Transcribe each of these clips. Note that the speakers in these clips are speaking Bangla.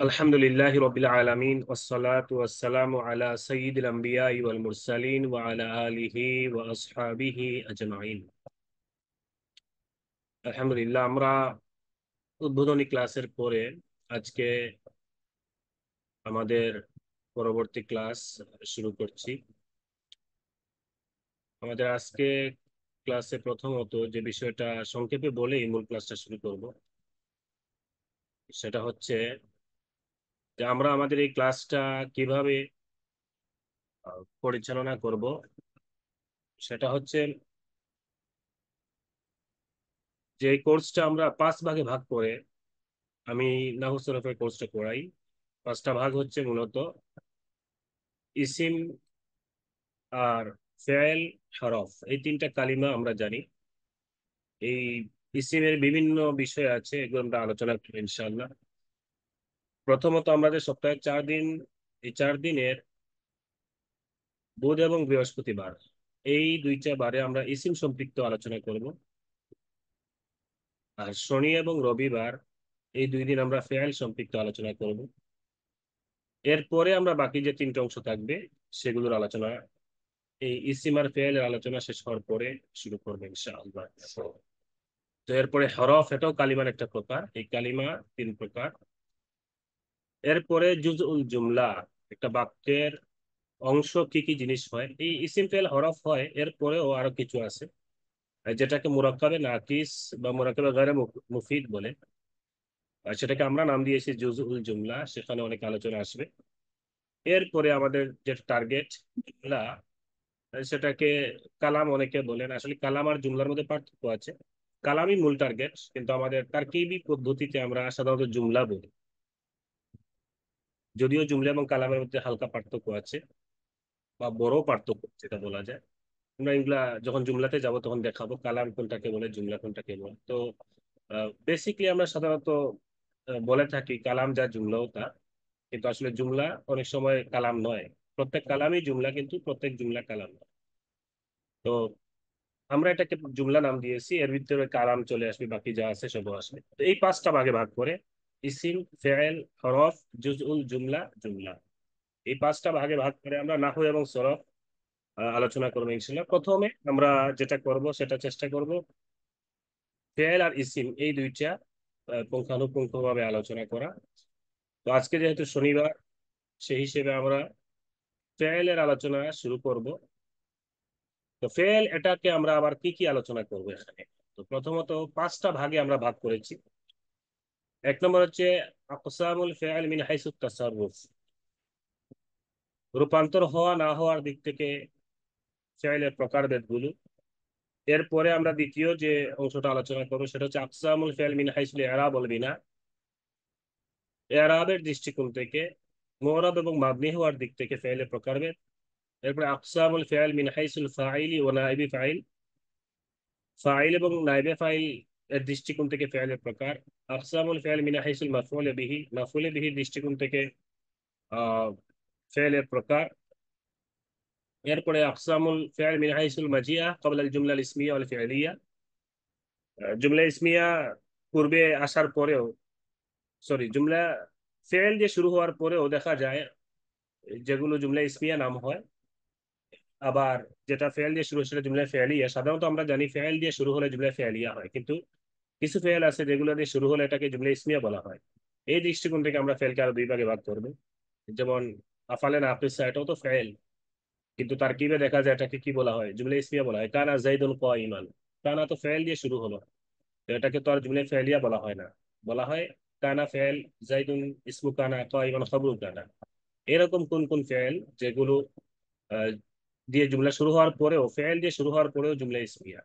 আলহামদুলিল্লাহি রাব্বিল আলামিন ওয়াসসালাতু ওয়াসসালামু আলা সাইয়্যিদিল আমবিয়াই ওয়াল মুরসালিন ওয়া আলা আলিহি ওয়া আসহাবিহি আজমাইন। আলহামদুলিল্লাহ, আমরা উদ্বোধনী ক্লাসের পরে আজকে আমাদের পরবর্তী ক্লাস শুরু করছি। আমাদের আজকে ক্লাসে প্রথমত যে বিষয়টা সংক্ষেপে বলেই মূল ক্লাসটা শুরু করব, সেটা হচ্ছে যে আমরা আমাদের এই ক্লাসটা কিভাবে পরিচালনা করব। সেটা হচ্ছে যে এই কোর্সটা আমরা 5 ভাগে ভাগ করে আমি নাহু সরফের কোর্সটা করাই। 5টা ভাগ হচ্ছে মূলত ইসিম আর ফেল, হরফ, এই 3টা কালিমা আমরা জানি। এই ইসিমের বিভিন্ন বিষয় আছে, এগুলো আমরা আলোচনা করব ইনশাআল্লাহ। প্রথমত আমাদের সপ্তাহে 4 দিন, এই 4 দিনের বুধ এবং বৃহস্পতিবার, এই 2টা বারে আমরা ইসিম সম্পৃক্ত আলোচনা করব। আর শনি এবং রবিবার, এই 2 দিন আমরা ফেল সম্পৃক্ত আলোচনা করব। এরপরে আমরা বাকি যে 3টে অংশ থাকবে সেগুলোর আলোচনা এই ইসিম আর ফেল এর আলোচনা শেষ হওয়ার পরে শুরু করবে ইনশাআল্লাহ। তো এরপরে হরফ, এটাও কালিমার একটা প্রকার, এই কালিমা 3 প্রকার। এরপরে জুজউল জুমলা, একটা বাক্যের অংশ কি কি জিনিস হয়, এই ইসিম ফেল হরফ হয়, এরপরেও আরো কিছু আছে যেটাকে মুরাক্কাবে নাকিস বা মুরাক্কাবে গায়রে মুফিদ বলে। আর সেটাকে আমরা নাম দিয়েছি জুজউল জুমলা, সেখানে অনেক আলোচনা আসবে। এরপরে আমাদের যে টার্গেট জুমলা, সেটাকে কালাম অনেকে বলেন, আসলে কালাম আর জুমলার মধ্যে পার্থক্য আছে। কালামই মূল টার্গেট, কিন্তু আমাদের তারকিবি পদ্ধতিতে আমরা সাধারণত জুমলা বলি, যদিও জুমলা এবং কালামের মধ্যে হালকা পার্থক্য আছে বা বড় পার্থক্য যেটা বলা যায়। আমরা এগুলা যখন জুমলাতে যাব তখন দেখাবো কালাম কোনটাকে বলে, জুমলা কোনটাকে বলে। তো বেসিকলি আমরা সাধারণত বলে থাকি কালাম যা জুমলাও তা, কিন্তু আসলে জুমলা অনেক সময় কালাম নয়। প্রত্যেক কালামই জুমলা, কিন্তু প্রত্যেক জুমলা কালাম নয়। তো আমরা এটাকে জুমলা নাম দিয়েছি, এর ভিতরে কালাম চলে আসবে, বাকি যা আছে সব আসবে। তো এই 5টা ভাগে ভাগ করে ইসিম, ফেল, হরফ, জুজউল জুমলা, জুমলা, এই 5টা ভাগে ভাগ করে আমরা নাহু এবং সরফ আলোচনা করবো ইনশাল্লাহ। প্রথমে আমরা যেটা করব সেটা চেষ্টা করব ফেল আর ইসিম এই 2টা পুঙ্খানুপুঙ্খ ভাবে আলোচনা করা। তো আজকে যেহেতু শনিবার, সেই হিসেবে আমরা ফেলের আলোচনা শুরু করব। তো ফেল এটাকে আমরা আবার কি কি আলোচনা করব এখানে। তো প্রথমত 5টা ভাগে আমরা ভাগ করেছি। 1 নম্বর হচ্ছে আকসামুল ফেল মিন হাইসুত তাসাররুফ, রূপান্তর হওয়া না হওয়ার দিক থেকে ফেলের প্রকারভেদগুলো। এরপরে আমরা দ্বিতীয় যে অংশটা আলোচনা করবো সেটা হচ্ছে আকসামুল ফেল মিন হাইসুল ইরাব ওয়াল বিনা, ইরাবের দৃষ্টিকোণ থেকে, মুরাব এবং মাবনি হওয়ার দিক থেকে ফেলের প্রকারভেদ। এরপরে আকসামুল ফেল মিন হাইসুল ফাইলি ওয়া নাইবি ফাইল, ফাইল এবং নাইবে ফাইল এর দৃষ্টিকোণ থেকে ফেলের প্রকার। আকসামুল ফেল মিন হাইসুল মাফউল বিহি, মাফউল বিহির দৃষ্টিকোণ থেকে আহ ফেলের প্রকার। এরপরে আকসামুল ফেল মিন হাইসুল মাজিয়া ক্বাবলা আল জুমলা আল ইসমিয়া ওয়াল ফি'লিয়া, জুমলা ইসমিয়া পূর্বে আসার পরেও, সরি, জুমলা ফেল দিয়ে শুরু হওয়ার পরেও দেখা যায় যেগুলো জুমলা ইসমিয়া নাম হয়। আবার যেটা ফেল দিয়ে শুরু সেটা জুমলা ফেলিয়া। সাধারণত আমরা জানি ফেল দিয়ে শুরু হলে জুমলা ফেলিয়া হয়, কিন্তু কিছু ফেল আছে যেগুলো দিয়ে শুরু হলে এটাকে জুমলা ইসমিয়া বলা হয়। এই দৃষ্টিকোণ থেকে আমরা ফেলকে আরো 2 ভাগে ভাগ করবো। যেমন আফালে নাকিসা, এটাও তো ফেল, কিন্তু তারকিবে দেখা যায় এটাকে কি বলা হয়, জুমলা ইসমিয়া বলা হয়। কানা যাইদুন কাইমান, কানা তো ফেল দিয়ে শুরু হলো, তো এটাকে তো আর জুমলা ফেলিয়া বলা হয় না, বলা হয় কানা ফেল, যাইদুন ইসমু কানা, কাইমান খবরু কানা। এরকম কোন কোন ফেল যেগুলো আহ, দিয়ে জুমলা শুরু হওয়ার পরেও, ফেল দিয়ে শুরু হওয়ার পরেও জুমলা ইসমিয়া।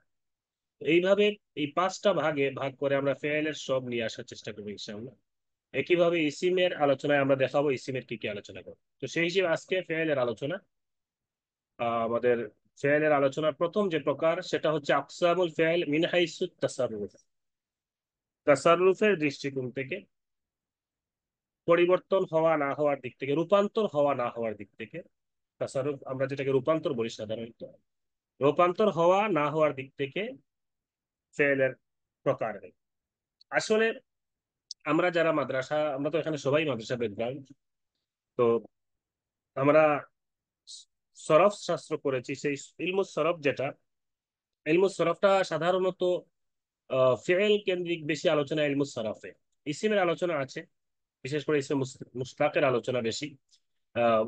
এইভাবে এই 5টা ভাগে ভাগ করে আমরা ফেলের সব নিয়ে আসার চেষ্টা করবো ইনশাআল্লাহ। একইভাবে ইসিমের আলোচনায় আমরা দেখাবো ইসিমের কি কি আলোচনা করবো। তো সেই হিসেবে আজকে ফেলের আলোচনা, আমাদের ফেলের আলোচনার প্রথম যে প্রকার সেটা হচ্ছে আকসামুল ফেল মিন হাইসু তাসাররুফ, তাসাররুফের দৃষ্টিকোণ থেকে, পরিবর্তন হওয়া না হওয়ার দিক থেকে, রূপান্তর হওয়া না হওয়ার দিক থেকে। তাসাররুফ আমরা যেটাকে রূপান্তর বলি সাধারণত, রূপান্তর হওয়া না হওয়ার দিক থেকে ফেলের প্রকার। আসলে আমরা যারা মাদ্রাসা, আমরা তো এখানে সবাই মাদ্রাসা ব্যাকগ্রাউন্ড, তো আমরা সরফ শাস্ত্র করেছি। সেই ইলমুস সরফ যেটা, ইলমুস সরফটা সাধারণত ফি'ল কেন্দ্রিক বেশি আলোচনা ইলমুস সরফে। ইসিমের আলোচনা আছে, বিশেষ করে ইসমে মুশতাকের আলোচনা বেশি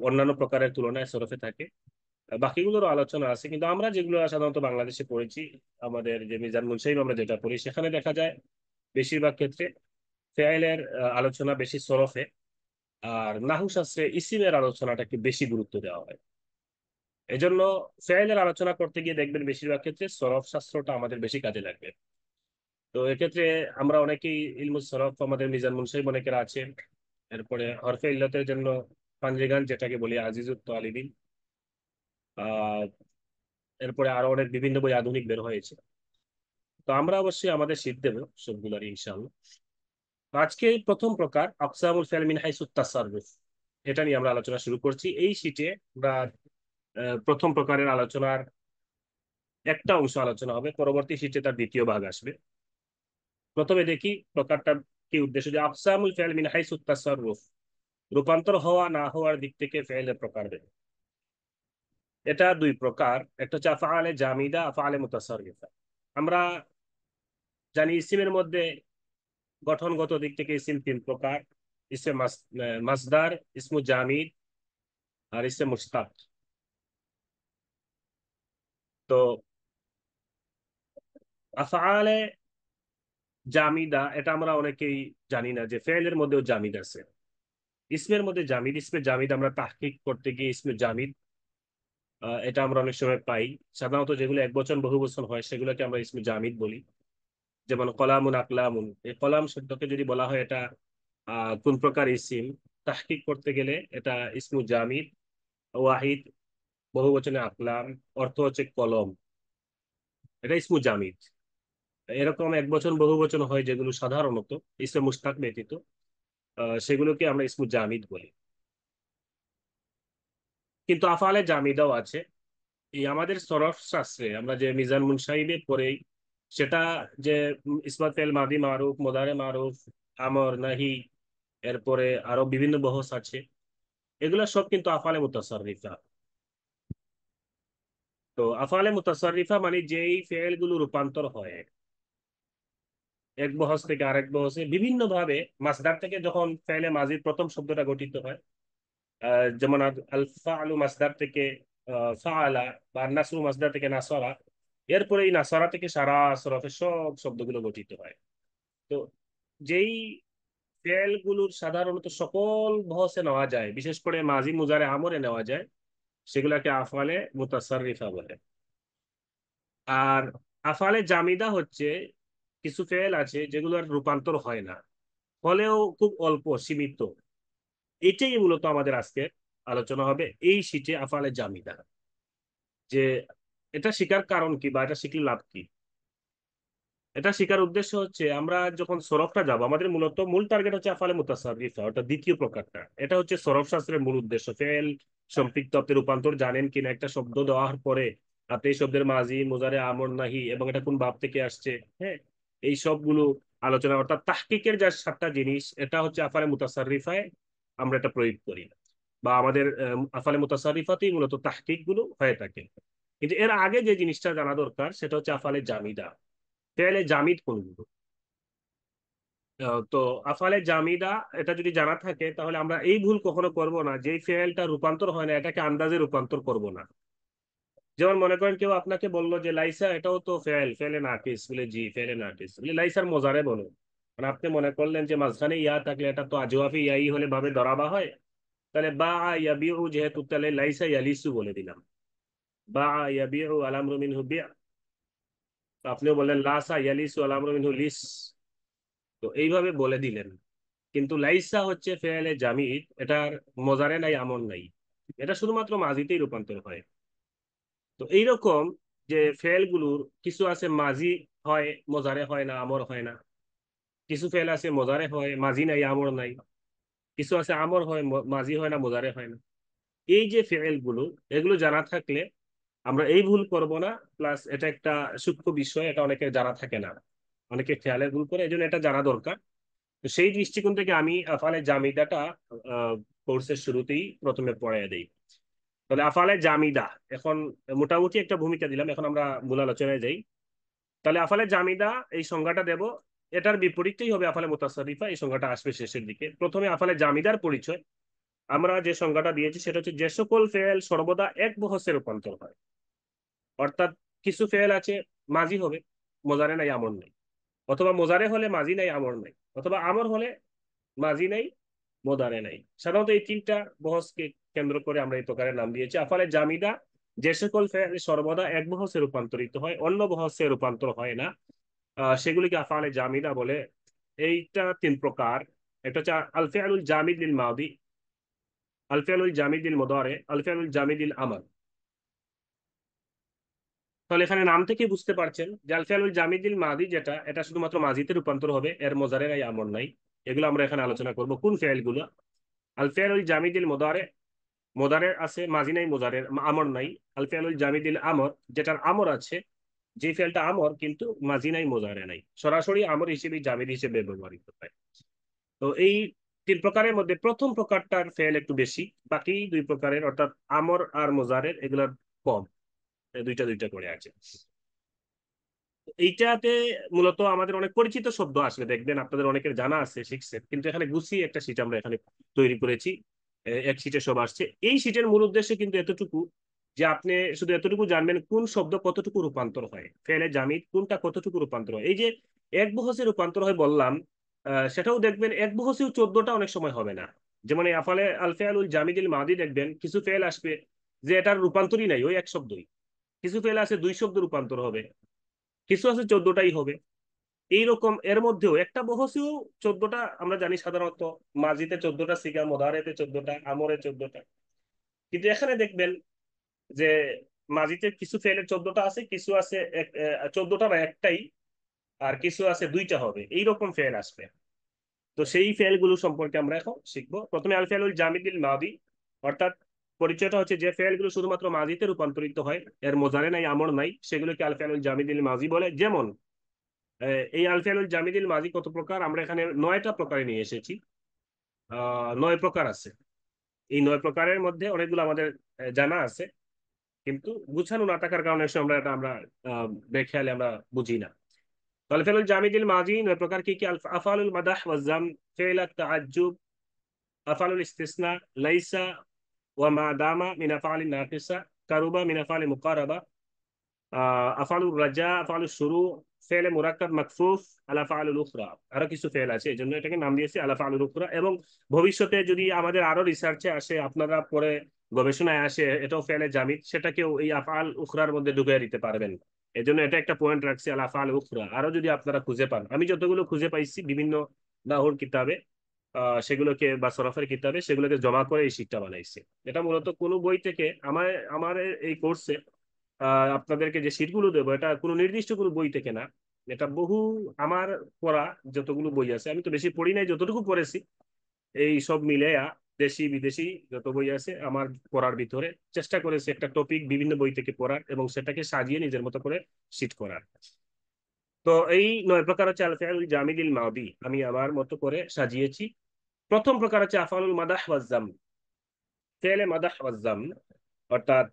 অন্যান্য প্রকারের তুলনায় সরফে থাকে। বাকিগুলোরও আলোচনা আছে, কিন্তু আমরা যেগুলো সাধারণত বাংলাদেশে পড়েছি, আমাদের যে মিজান মুনসাহিব আমরা যেটা পড়ি, সেখানে দেখা যায় বেশিরভাগ ক্ষেত্রে ফেয়েলের আলোচনা বেশি সরফে, আর নাহু শাস্ত্রে ইসিমের আলোচনাটাকে বেশি গুরুত্ব দেওয়া হয়। এজন্য ফেয়েলের আলোচনা করতে গিয়ে দেখবেন বেশিরভাগ ক্ষেত্রে সরফ শাস্ত্রটা আমাদের বেশি কাজে লাগবে। তো এক্ষেত্রে আমরা অনেকেই ইলমুস সরফ, আমাদের মিজান মুনসাহিব অনেকেরা আছেন। এরপরে হরফে ইল্লতের জন্য পাঞ্জেগান যেটাকে বলি, আজিজুত তালিবিন। আহ এরপরে আরো অনেক বিভিন্ন বই আধুনিক বের হয়েছে। তো আমরা অবশ্যই আমাদের শীত দেবো সবগুলোর ইনশাআল্লাহ। আজকে প্রথম প্রকার আকসামুল ফিআল মিন হাইসুত তাসাররুফ, এটা নিয়ে আমরা আলোচনা শুরু করছি এই শীটে। আমরা প্রথম প্রকারের আলোচনার একটা অংশ আলোচনা হবে, পরবর্তী শীটে তার দ্বিতীয় ভাগ আসবে। প্রথমে দেখি প্রকারটা কি উদ্দেশ্য, যে আকসামুল ফিআল মিন হাইসুত তাসাররুফ, রূপান্তর হওয়া না হওয়ার দিক থেকে ফেলের প্রকার। এটা দুই প্রকার, একটা হচ্ছে আফআলে জামিদা, আফআলে মুতাসাররিফা। আমরা জানি ইসিমের মধ্যে গঠনগত দিক থেকে ইসিম তিন প্রকার: ইসমে মাসদার, ইসমু জামিদ, আর ইসমে মুশতাক। তো আফআলে জামিদা এটা আমরা অনেকেই জানি না যে ফেলের মধ্যেও জামিদ আছে। ইসমের মধ্যে জামিদ, ইসমে জামিদ আমরা তাহকিক করতে গিয়ে ইসমে জামিদ এটা আমরা অনেক সময় পাই। সাধারণত যেগুলো এক বচন বহু বচন হয় সেগুলোকে আমরা ইসমে জামিদ বলি। যেমন কলামুন, আকলামুন। এই কলাম শব্দকে যদি বলা হয় এটা কোন প্রকার ইসিম, তাহকিক করতে গেলে এটা ইসমু জামিদ। ওয়াহিদ, বহু বচনে আকলাম, অর্থ হচ্ছে কলম, এটা ইসমু জামিদ। এরকম এক বচন বহু বচন হয় যেগুলো সাধারণত ইসমে মুশতাক ব্যতীত, সেগুলোকে আমরা ইসমু জামিদ বলি। কিন্তু আফআলে জামিদাও আছে। এই আমাদের সরফ শাস্ত্রে আমরা যে মিজান মুনসাহিবে পড়েই, সেটা যে ইসমাত ফেল মাদি মারুফ, মোদারে মারুফ, আমর নাহি, এরপরে আরো বিভিন্ন বহস আছে, এগুলা সব কিন্তু আফআলে মুতাসাররিফা। তো আফআলে মুতাসাররিফা মানে যেই ফেল গুলো রূপান্তর হয় এক বহস থেকে আরেক বহসে বিভিন্ন ভাবে। মাসদার থেকে যখন ফেলে মাজির প্রথম শব্দটা গঠিত হয়, যেমন আল ফাআলু মাসদার থেকে ফাআলা, বা নাসরু মাসদার থেকে নাসরা, এরপরে এই নাসরা থেকে সারা সরফের সব শব্দগুলো গঠিত হয়। তো যেই ফেল গুলোর সাধারণত সকল বহসে নেওয়া যায়, বিশেষ করে মাজি মুজারে আমরে নেওয়া যায়, সেগুলাকে আফআলে মুতাসাররিফা বলে। আর আফআলে জামিদা হচ্ছে কিছু ফেল আছে যেগুলোর রূপান্তর হয় না, ফলেও খুব অল্প সীমিত। এটাই মূলত আমাদের আজকে আলোচনা হবে এই শীটে, আফআলে জামিদা। যে এটা শিকার কারণ কি, বা এটা শিখলে লাভ কি। এটা শিকার উদ্দেশ্য হচ্ছে আমরা যখন সরফটা যাব, আমাদের মূলত মূল টার্গেট হচ্ছে আফআলে মুতাসাররিফা, ওটা দ্বিতীয় প্রকারটা। এটা হচ্ছে সরফ শাস্ত্রের মূল উদ্দেশ্য। ফেল সম্পৃক্ত আপনি রূপান্তর জানেন কিনা, একটা শব্দ দেওয়ার পরে আপনি এই শব্দের মাজি মুজারে আমর নাহি এবং এটা কোন ভাব থেকে আসছে, হ্যাঁ, এই সবগুলো আলোচনা, অর্থাৎ তাহকিকের যা সাতটা জিনিস, এটা হচ্ছে আফআলে মুতাসাররিফায় আমরা এটা প্রয়োগ করি, বা আমাদের আফআলে মুতাসাররিফাতেই মূলত তাহকিক গুলো হয়ে থাকে। কিন্তু এর আগে যে জিনিসটা জানা দরকার সেটা হচ্ছে আফআলে জামিদা। ফেলে জামিদ কোনগুলো? তো আফআলে জামিদা এটা যদি জানা থাকে তাহলে আমরা এই ভুল কখনো করব না, যে ফেলটা রূপান্তর হয় না এটাকে আন্দাজে রূপান্তর করব না। যেমন মনে করেন কেউ আপনাকে বললো যে লাইসা এটাও তো ফেল, ফেলে নাকিস, বলে জি ফেলে নাকিস, বলে লাইসার মোজারে বলো। মানে আপনি মনে করলেন যে মাঝখানে ইয়া থাকলে এটা তো আজওয়াফি ইয়াই হলে ভাবে ধরাবা হয়, তাহলে বা ইয়াবিউ যেহেতু, তাহলে লাইসা ইয়ালিসু বলে দিলাম। বা ইয়াবিউ আলামরু মিনহু বিয়া, তো আপনিও বললেন লাসা ইয়ালিসু আলামরু মিনহু লিস, তো এইভাবে বলে দিলেন। কিন্তু লাইসা হচ্ছে ফেলে জামিদ, এটার মজারে নাই, আমল নাই, এটা শুধুমাত্র মাজিতেই রূপান্তর হয়। তো এইরকম যে ফেল গুলোর কিছু আছে মাজি হয়, মজারে হয় না, আমর হয় না। কিছু ফেল আছে মজারে হয়, মাজি নাই, আমর নাই। কিছু আছে আমর হয়, মাজি হয় না, মজারে হয় না। এই যে ফেল গুলো, এগুলো জানা থাকলে আমরা এই ভুল করব না। প্লাস এটা একটা সূক্ষ্ম বিষয়, এটা অনেকের জানা থাকে না, অনেকে খেয়ালের ভুল করে, এই জন্য এটা জানা দরকার। তো সেই দৃষ্টিকোণ থেকে আমি আফআলে জামিদাটা কোর্সের শুরুতেই প্রথমে পড়াইয়া দিই। তাহলে আফআলে জামিদা এখন মোটামুটি একটা ভূমিকা দিলাম, এখন আমরা মূল আলোচনায় যাই। তাহলে আফআলে জামিদা এই সংজ্ঞাটা দেব, এটার বিপরীতটাই হবে আফআলে মুতাসাররিফা, এই সংজ্ঞাটা আসবে শেষের দিকে। প্রথমে আফআলে জামিদার পরিচয়। আমরা যে সংজ্ঞাটা দিয়েছি সেটা হচ্ছে যে সকল ফেল সর্বদা এক বহসে রূপান্তর হয়। অর্থাৎ কিছু ফেল আছে মাজি হবে, মোজারে নাই আমর নাই, অথবা মোজারে হলে মাজি নাই আমর নাই, অথবা আমর হলে মাজি নাই মোদারে নাই। সাধারণত এই তিনটা বহসকে কেন্দ্র করে আমরা এই প্রকারের নাম দিয়েছি। আফালে জামিদা যে সকল ফেল সর্বদা এক বহসে রূপান্তরিত হয়, অন্য বহসে রূপান্তর হয় না, সেগুলিকে আফালে জামিদা বলে। এইটা তিন প্রকার। একটা হচ্ছে আল ফিআলুল জামিদ লিল মাদি, আল ফিআলুল জামিদ লিল মুদারি, আল ফিআলুল জামিদ লিল আমর। তাহলে এখানে নাম থেকে বুঝতে পারছেন যে আল ফিআলুল জামিদুল মাদি যেটা, এটা শুধুমাত্র মাজিতে রূপান্তর হবে, এর মোজারে নাই আমর নাই। এগুলো আমরা এখানে আলোচনা করব কোন ফেল গুলো। আল ফিআলুল জামিদুল মুদারি, মোদারে আছে মাজি নাই মোজারের আমর নাই। আল ফিআলুল জামিদুল আমর, যেটার আমর আছে, যে ফেলটা আমর কিন্তু মাজি নাই মোজারে নাই, সরাসরি আমর হিসেবে জামিদ হিসেবে ব্যবহৃত হয়। তো এই তিন প্রকারের মধ্যে প্রথম প্রকারটার ফেল একটু বেশি, বাকি দুই প্রকারের অর্থাৎ আমর আর মোজারের এগুলোর কম, দুইটা দুইটা করে আছে। এইটাতে মূলত আমাদের অনেক পরিচিত শব্দ আসবে, দেখবেন আপনাদের অনেকের জানা আছে, শিখছেন, কিন্তু এখানে গুছিয়ে একটা শীট আমরা এখানে তৈরি করেছি। এক শীটে সব আসছে। এই শীটের মূল উদ্দেশ্য কিন্তু এতটুকু যে আপনি শুধু এতটুকু জানবেন কোন শব্দ কতটুকু রূপান্তর হয়, ফেলে জামিদ কোনটা কতটুকু রূপান্তর হয়। এই যে এক বহসে রূপান্তর হয় বললাম, সেটাও দেখবেন এক বহসেও 14টা অনেক সময় হবে না। যেমন এই আফালে আল ফিআলুল জামিদুল মাদি দেখবেন কিছু ফেল আসবে যে এটার রূপান্তরই নাই, ওই এক শব্দই। কিছু ফেল আছে দুই শব্দ রূপান্তর হবে, কিছু আছে 14টাই হবে। এইরকম এর মধ্যেও একটা বহসেও 14টা আমরা জানি সাধারণত, মাজিতে 14টা সিগা, মোদারেতে 14টা, আমরে 14টা। কিন্তু এখানে দেখবেন যে মাজিতে কিছু ফেলের 14টা আছে, কিছু আছে 14টা বা একটাই, আর কিছু আছে দুইটা হবে, এইরকম ফেল আসবে। তো সেই ফেল গুলো সম্পর্কে আমরা এখন শিখবো। প্রথমে আল ফেলুল জামিদুল মাদি, অর্থাৎ পরিচয়টা হচ্ছে যে ফেল গুলো শুধুমাত্র মাজিতে রূপান্তরিত হয়, এর মোজারে নাই আমর নাই, সেগুলোকে আল ফেলুল জামিদুল মাজি বলে। যেমন এই আল ফিআলুল জামিদুল মাজি কত প্রকার, আমরা এখানে 9টা প্রকারে নিয়ে এসেছি। 9 প্রকার আছে। এই 9 প্রকারের মধ্যে অনেকগুলো আমাদের জানা আছে, কিন্তু গুছানো না থাকার কারণে এসে আমরা এটা আমরা বেখেয়ালে আমরা বুঝি না। আল ফিআলুল জামিদুল মাজি 9 প্রকার কি কি? আফআলুল মাদাহ ওয়াজ যাম, ফিআল তাআজ্জুব, আফআলুল ইস্তিসনা, লাইসা ওয়া মা দামা মিন আফআলিন নাকিসা, কারুবা মিন আফআলি মুকারাবা, আফআলুর রাজা, আফআলুশ শুরু, ফেলে মুরাক্কাব মাকফুফ, আল আফআলুল উখরা। আরো কিছু ফেল আছে, এই জন্য এটাকে নাম দিয়েছি আল আফআলুল উখরা। এবং ভবিষ্যতে যদি আমাদের আরো রিসার্চে আসে, আপনারা পরে গবেষণায় আসে এটাও ফেলে জামিদ, সেটাকেও এই আফআল উখরার মধ্যে ঢুকিয়ে দিতে পারবেন। এই জন্য এটা একটা পয়েন্ট রাখছি আল আফআল উখরা। আরো যদি আপনারা খুঁজে পান, আমি যতগুলো খুঁজে পাইছি বিভিন্ন নাহুর কিতাবে, সেগুলোকে বা সরফের কিতাবে, সেগুলোকে জমা করে এই শীটটা বানাইছি। এটা মূলত কোনো বই থেকে আমার আমার এই কোর্সে আপনাদেরকে যে শীটগুলো দেবো, এটা কোনো নির্দিষ্ট কোনো বই থেকে না। এটা বহু আমার পড়া যতগুলো বই আছে, আমি তো বেশি পড়ি নাই, যতটুকু পড়েছি এই সব মিলে দেশি বিদেশি যত বই আছে আমার পড়ার ভিতরে চেষ্টা করেছি একটা টপিক বিভিন্ন বই থেকে পড়ার এবং সেটাকে সাজিয়ে নিজের মতো করে শীট করার। তো এই 9 প্রকার হচ্ছে আল ফিআলুল জামিদুল মাদি, আমি আমার মতো করে সাজিয়েছি। প্রথম প্রকার হচ্ছে আফআলুল মাদাহ ওয়াজ যাম, ফেলে মাদাহ ওয়াজ যাম, অর্থাৎ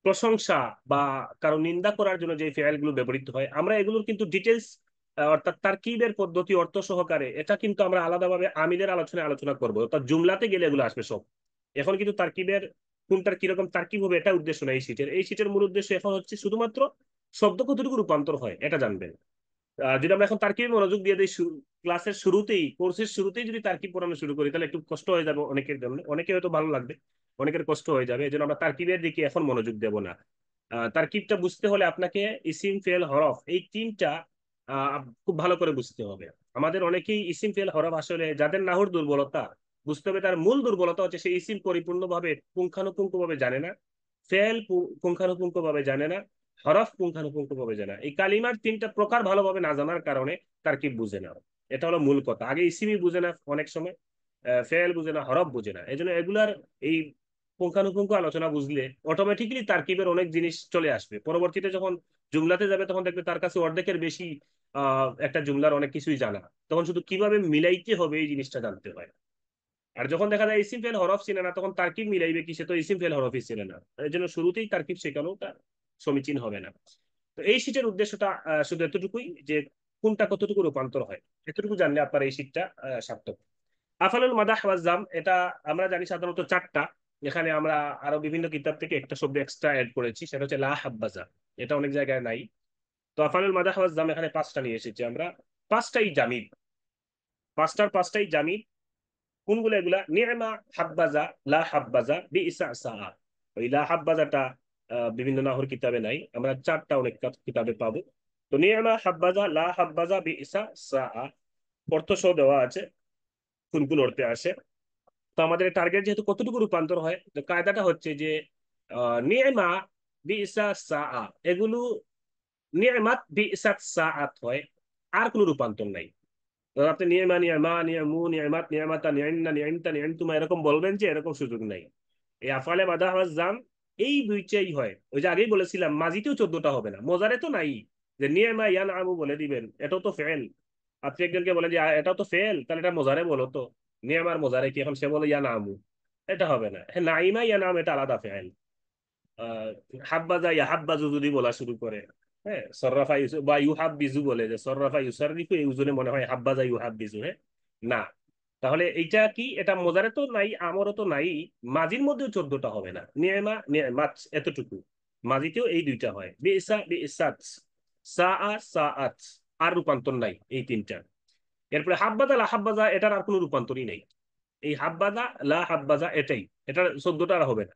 প্রশংসা বা কারো নিন্দা করার জন্য যে ফেল গুলো ব্যবহৃত হয়, আমরা এগুলোর কিন্তু ডিটেলস অর্থাৎ তারকিবের পদ্ধতি অর্থ সহকারে এটা কিন্তু আমরা আলাদাভাবে আমিলের আলোচনায় আলোচনা করবো, অর্থাৎ জুমলাতে গেলে এগুলো আসবে সব। এখন কিন্তু তারকিবের কোনটার কিরকম তারকিব হবে এটা উদ্দেশ্য না এই শীটের মূল উদ্দেশ্য এখন হচ্ছে শুধুমাত্র শব্দ কতটুকু রূপান্তর হয় এটা জানবেন। যদি আমরা এখন তারকিবে মনোযোগ দিয়ে দিই, ক্লাসের শুরুতেই কোর্সের শুরুতেই যদি তারকিব পড়ানো শুরু করি, তাহলে একটু কষ্ট হয়ে যাবে অনেকের জন্য, অনেকে হয়তো ভালো লাগবে, অনেকের কষ্ট হয়ে যাবে। এই জন্য আমরা তারকিবের দিকে এখন মনোযোগ দেব না। তারকিবটা বুঝতে হলে আপনাকে ইসিম ফেল হরফ এই তিনটা খুব ভালো করে বুঝতে হবে। আমাদের অনেকেই ইসিম ফেল হরফ আসলে যাদের নাহুর দুর্বলতা, বুঝতে হবে তার মূল দুর্বলতা হচ্ছে সে ইসিম পরিপূর্ণভাবে পুঙ্খানুপুঙ্খ ভাবে জানে না, ফেল পুঙ্খানুপুঙ্খ ভাবে জানে না, হরফ পুঙ্খানুপুঙ্খ ভাবে জানা, এই কালিমার তিনটা প্রকার ভালোভাবে না জানার কারণে তারকিব বুঝে না। এটা হলো মূল কথা। আগে ইসিমই বুঝে না অনেক সময়, ফেল বুঝে না, হরফ বুঝে না। এই জন্য এগুলার এই পুঙ্খানুপুঙ্খ আলোচনা বুঝলে অটোমেটিক্যালি তারকিবের অনেক জিনিস চলে আসবে। পরবর্তীতে যখন জুমলাতে যাবে তখন দেখবে তার কাছে অর্ধেকের বেশি একটা জুমলার অনেক কিছুই জানা, তখন শুধু কিভাবে মিলাইতে হবে এই জিনিসটা জানতে হয়। আর যখন দেখা যায় ইসিম ফেল হরফ চিনে না, তখন তারকিব মিলাইবে কি, সে তো ইসিম ফেল হরফই চিনে না, এর জন্য শুরুতেই তারকিব শেখানোটা সমীচীন হবে না। তো এই শীটের উদ্দেশ্যটা শুধু এতটুকুই যে কোনটা কতটুকু রূপান্তর হয়, এতটুকু জানলে আপনার এই শীটটা সার্থক। আফালুল মাদাহ ওয়াজ্জাম, এটা আমরা জানি সাধারণত চারটা। এখানে আমরা আরো বিভিন্ন কিতাব থেকে একটা শব্দ এক্সট্রা অ্যাড করেছি, সেটা হচ্ছে লা হাব্বাজা। এটা অনেক জায়গায় নাই। তো আফালুল মাদাহ ওয়াজ্জাম এখানে পাঁচটা নিয়ে এসেছি আমরা। পাঁচটাই জামিদ, পাঁচটাই জামিদ। কোনগুলো এগুলা? নি'মা, হাব্বাজা, লা হাব্বাজা, বিইসা, সাআ। ওই লা হাব্বাজাটা বিভিন্ন নাহর কিতাবে নাই, আমরা চারটা অনেক কিতাবে পাবো। তো নি'মা, হাব্বাজা, লা হাব্বাজা, বিইসা, সাআ অর্থ সহ দেওয়া আছে কোন কোন অর্থে আসে। তো আমাদের টার্গেট যেহেতু কতটুকু রূপান্তর হয়, তো কায়দাটা হচ্ছে যে নি'মা, বিইসা, সাআ এগুলো নি'মাত, বিইসাত, সাআত হয়, আর কোনো রূপান্তর নাই। আপনি নিয়মা, নিয়মা, নিয়মু, নিয়মাত, নিয়মাতা, নিয়মনা, নিয়মতা, নিয়মতুমা এরকম বলবেন যে, এরকম সুযোগ নাই। এই আফালে বাদা জাম এই দুইটাই হয়। ওই যে আগেই বলেছিলাম মাজিতেও 14টা হবে না, মজারে তো নাই যে নিয়মা ইয়ান আমু বলে দিবেন, এটাও তো ফেল। আপনি একজনকে বলেন যে এটাও তো ফেল, তাহলে এটা মজারে বলো তো। নিয়মার মজারে কি, এখন সে বলে ইয়ান আমু, এটা হবে না। হ্যাঁ, নাইমা ইয়ান আম এটা আলাদা ফেল। আহ হাব্বাজা ইয়া হাব্বাজু যদি বলা শুরু করে, হ্যাঁ সর্রাফা ইউসুফ বা ইউহাব্বিজু বলে, যে সর্রাফা ইউসাররিফু এই ওজনে মনে হয় হাব্বাজা ইউহাব্বিজু, হ্যাঁ না। তাহলে এইটা কি, এটা মোজারে তো নাই, আমরও তো নাই, মাজির মধ্যেও 14টা হবে না। নিয়মা, নিয়মাত এতটুকু। মাজিতেও এই দুইটা হয়, বিইসা, বিইসাত, সাআ, সাআত, আর রূপান্তর নাই এই তিনটা। এরপরে হাব্বাজা, লা হাব্বাজা এটার আর কোনো রূপান্তরই নেই। এই হাব্বাজা, লা হাব্বাজা এটাই, এটার 14টা আর হবে না।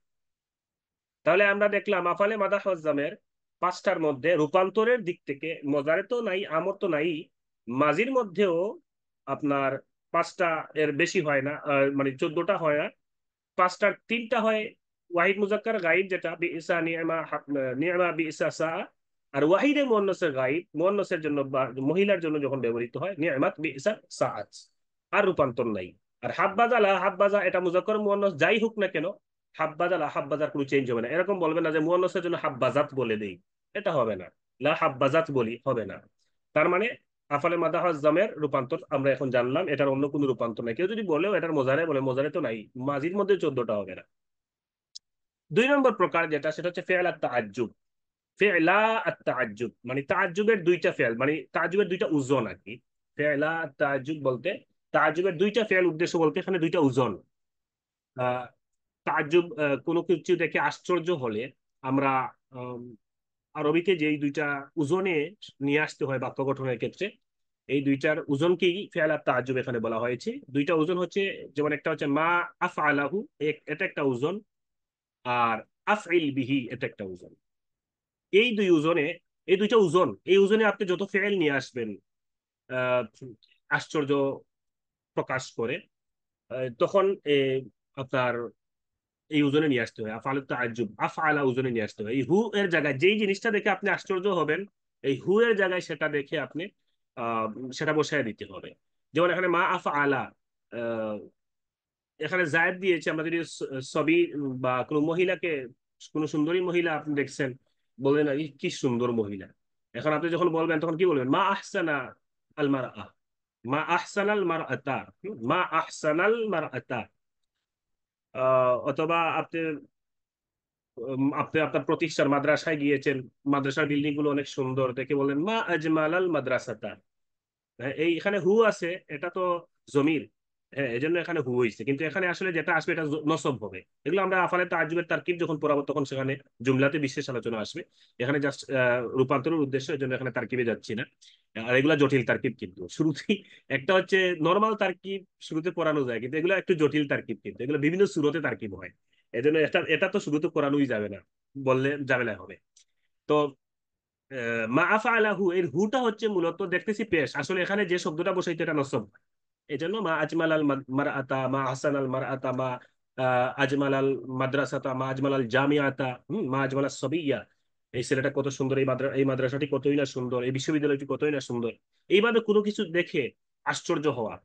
তাহলে আমরা দেখলাম আফালে মাদা হজ্জামের পাঁচটার মধ্যে রূপান্তরের দিক থেকে মজারে তো নাই, আমর তো নাই, মাজির মধ্যেও আপনার পাঁচটা এর বেশি হয় না, মানে 14টা হয় না। পাঁচটার তিনটা হয় ওয়াহিদ মুজাক্কার গাইব, যেটা বিইসা, নিয়মা, নিয়মা, বিইসা, সা। আর ওয়াহিদে মুয়ান্নাসের গাইব, মুয়ান্নাসের জন্য বা মহিলার জন্য যখন ব্যবহৃত হয়, নিয়মাত, বিইসা, সাআত, আর রূপান্তর নাই। আর হাব্বাজা, লা হাব্বাজা এটা মুজাক্কার মুয়ান্নাস যাই হোক না কেন, হাব্বাজা, লা হাব্বাজার কোনো চেঞ্জ হবে না। এরকম বলবে না যে মুয়ান্নাসের জন্য হাব্বাজাত বলে দেই, এটা হবে না। লা হাব্বাজাত বলি, হবে না। তার মানে আফালে মাদাহাজ জামের রূপান্তর আমরা এখন জানলাম, এটার অন্য কোনো রূপান্তর নাই। কেউ যদি বলেও এটার মোজারে বলে, মোজারে তো নাই, মাজির মধ্যে 14টা হবে না। দুই নম্বর প্রকার যেটা, সেটা হচ্ছে ফেল আত তাআজ্জুব। ফেলা আত তাআজ্জুব মানে তাআজ্জুবের দুইটা ফেল, মানে তাআজ্জুবের দুইটা ওজন আর কি। ফেলা আত তাআজ্জুব বলতে তাআজ্জুবের দুইটা ফেল, উদ্দেশ্য বলতে এখানে দুইটা ওজন। আহ তাআজ্জুব কোনো কিছু দেখে আশ্চর্য হলে আমরা আম, আরবিতে যেই দুইটা ওজনে নিয়ে আসতে হয় বাক্য গঠনের ক্ষেত্রে, এই দুইটার ওজনকেই ফেল আর তাআজ্জুব এখানে বলা হয়েছে। দুইটা ওজন হচ্ছে, যেমন একটা হচ্ছে মা আফআলাহু, এটা একটা ওজন। আর আফইল বিহি এটা একটা ওজন। এই দুই ওজনে, এই দুইটা ওজন, এই ওজনে আপনি যত ফেল নিয়ে আসবেন আহ আশ্চর্য প্রকাশ করে, তখন আপনার এই ওজনে নিয়ে আসতে হয়। আফআল তাআজ্জুব, আফআলা ওজনে নিয়ে আসতে হয়। এই হু এর জায়গায় যেই জিনিসটা দেখে আপনি আশ্চর্য হবেন, এই হু এর জায়গায় সেটা দেখে আপনি আহ সেটা বসায় দিতে হবে। যেমন এখানে মা আফআলা, আহ এখানে জায়েদ দিয়েছে। আমরা যদি ছবি বা কোনো মহিলাকে, কোনো সুন্দরী মহিলা আপনি দেখছেন, বললেন এই কি সুন্দর মহিলা। এখন আপনি যখন বলবেন, তখন কি বলবেন? মা আহসানা আল মারআ, মা আহসানাল মারআতা, মা আহসানাল মারআতা। অথবা আপনি আপনি আপনার প্রতিষ্ঠান মাদ্রাসায় গিয়েছেন, মাদ্রাসার বিল্ডিং গুলো অনেক সুন্দর দেখে বললেন মা আজমালাল মাদ্রাসাতা। হ্যাঁ, এই এখানে হু আছে, এটা তো জমির, হ্যাঁ এই জন্য এখানে হু হয়েছে, কিন্তু এখানে আসলে যেটা আসবে এটা নসব হবে। এগুলো আমরা আফালে তাজ্জুবের তারকিব যখন পড়াবো, তখন সেখানে জুমলাতে বিশেষ আলোচনা আসবে। এখানে জাস্ট রূপান্তরের উদ্দেশ্য, এই জন্য এখানে তারকিবে যাচ্ছি না। আর এগুলা জটিল তারকিব, কিন্তু শুরুতেই একটা হচ্ছে নর্মাল তারকিব শুরুতে পড়ানো যায়, কিন্তু এগুলো একটু জটিল তারকিব, কিন্তু এগুলো বিভিন্ন সুরতে তারকিব হয়। এই জন্য এটা এটা তো শুরুতে পড়ানোই যাবে না, বললে ঝামেলা হবে। তো মা আফআলাহু এর হুটা হচ্ছে মূলত দেখতেছি পেশ, আসলে এখানে যে শব্দটা বসাইতে এটা নসব। এই জন্য মা আজমাল আল মারআতা, মা আহসান আল মারআতা, মা আজমাল আল মাদ্রাসাতা, মা আজমাল আল জামিআতা, মা আজমাল আল সবিয়া। এই ছেলেটা কত সুন্দর, এই মাদ্রাসাটি কতই না সুন্দর, এই বিশ্ববিদ্যালয়টি কতই না সুন্দর। এইভাবে কোনো কিছু দেখে আশ্চর্য হওয়া,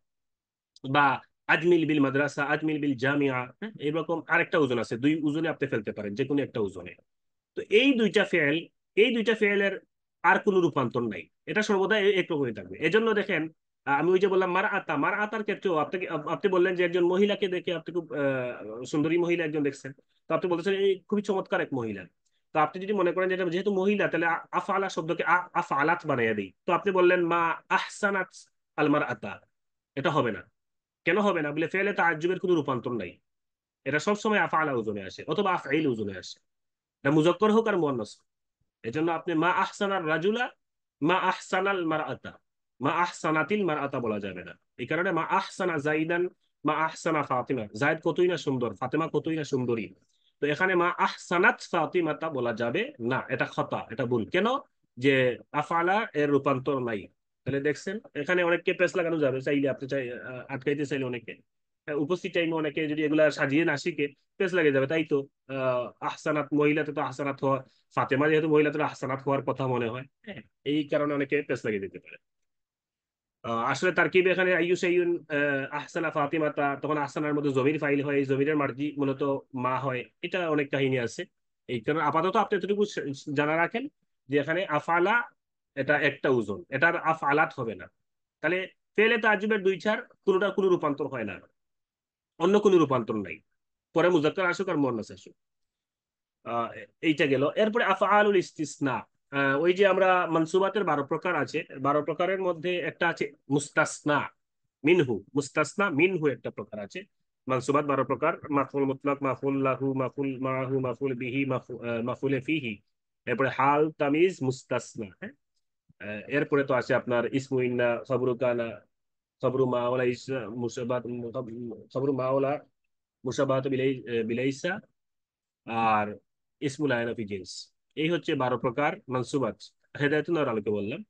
বা আজমিল বিল মাদ্রাসা, আজমিল বিল জামিয়া, হ্যাঁ এরকম আরেকটা ওজন আছে, দুই ওজনে আপনি ফেলতে পারেন, যে কোনো একটা ওজনে। তো এই দুইটা ফেল, এই দুইটা ফেলের আর কোনো রূপান্তর নাই। এটা সর্বদা একরকমই থাকবে। এজন্য দেখেন, আমি ওই যে বললাম মার আতার ক্ষেত্রেও আপনাকে, আপনি বললেন যে একজন মহিলাকে দেখে আপনি খুব সুন্দরী মহিলা একজন দেখছেন, তো আপনি বলতেছেন এই খুবই চমৎকার এক মহিলা। তো আপনি যদি মনে করেন যে এটা যেহেতু মহিলা, তাহলে আফআলা শব্দকে আফআলাত বানিয়ে দিই, তো আপনি বললেন মা আহসানাত আল মার আতা, এটা হবে না। কেন হবে না? বলে ফেলে তাআজ্জুবের কোনো রূপান্তর নাই, এটা সবসময় আফআলা ওজনে আসে অথবা আফঈল ওজনে আসে, এটা মুজাক্কার হোক আর মুয়ান্নাস। এজন্য আপনি মা আহসানার রাজুলা, মা আহসানাল মারআতা, মা আহসানাতিল মারআতা বলা যাবে না। এই কারণে মা আহসানা জাইদান, মা আহসানা ফাতিমা, জায়েদ কতই না সুন্দর, ফাতেমা কতই না সুন্দরী, তো এখানে মা আহসানাত ফাতিমাতা বলা যাবে না, এটা খতা, এটা ভুল। কেন? যে আফআলা এর রূপান্তর নাই। তাহলে দেখছেন এখানে অনেককে পেশ লাগানো যাবে, চাইলে আপনি চাই আটকাইতে চাইলে অনেকে, উপস্থিত টাইমে অনেকে যদি এগুলা সাজিয়ে না শিখে পেশ লাগে যাবে, তাই তো আহসানাত মহিলাতে তো আহসানাত হওয়া, ফাতেমা যেহেতু মহিলাতে আহসানাত হওয়ার কথা মনে হয়, হ্যাঁ, এই কারণে অনেকে পেশ লাগিয়ে দিতে পারে। আসলে তারকিব এখানে আইয়ুসাইয়ুন আহসানা ফাতিমাতা, তখন আহসানার মধ্যে জমির ফাইল হয়, এই জমিরের মার্জি মূলত মা হয়, এটা অনেক কাহিনী আছে। এই কারণে আপাতত আপনি এতটুকু জানা রাখেন যে এখানে আফআলা এটা একটা ওজন, এটার আফআলাত হবে না। তাহলে ফেলে তাজ্জুবের দুই চার কোনোটার কোনো রূপান্তর হয় না, অন্য কোনো রূপান্তর নাই, পরে মুজাক্কার আসুক আর মুয়ান্নাস আসুক। আহ, এইটা গেল। এরপরে আফআলুল ইস্তিসনা, ওই যে আমরা মানসুবাতের 12 প্রকার আছে, 12 প্রকারের মধ্যে একটা আছে মুস্তাসনা মিনহু, মুস্তাসনা মিনহু একটা প্রকার আছে। মানসুবাত 12 প্রকার: মাফউল মুতলাক, মাফউল লাহু, মাফউল মাহু, মাফউল বিহি, মাফউল ফিহি। এরপরে হাল, তামিজ, মুস্তাসনা, হ্যাঁ। এরপরে তো আছে আপনার ইসমু ইন্না, খবরু কানা, খবরু মাওলা, ইসা মুসাবাত, খবরু মাওলা মুসাবাত বিলাইসা, আর ইসমুল আয়না ফি জিন্স। এই হচ্ছে 12 প্রকার মানসুবাত। হেদায়েতুন আর আলোকে বললাম,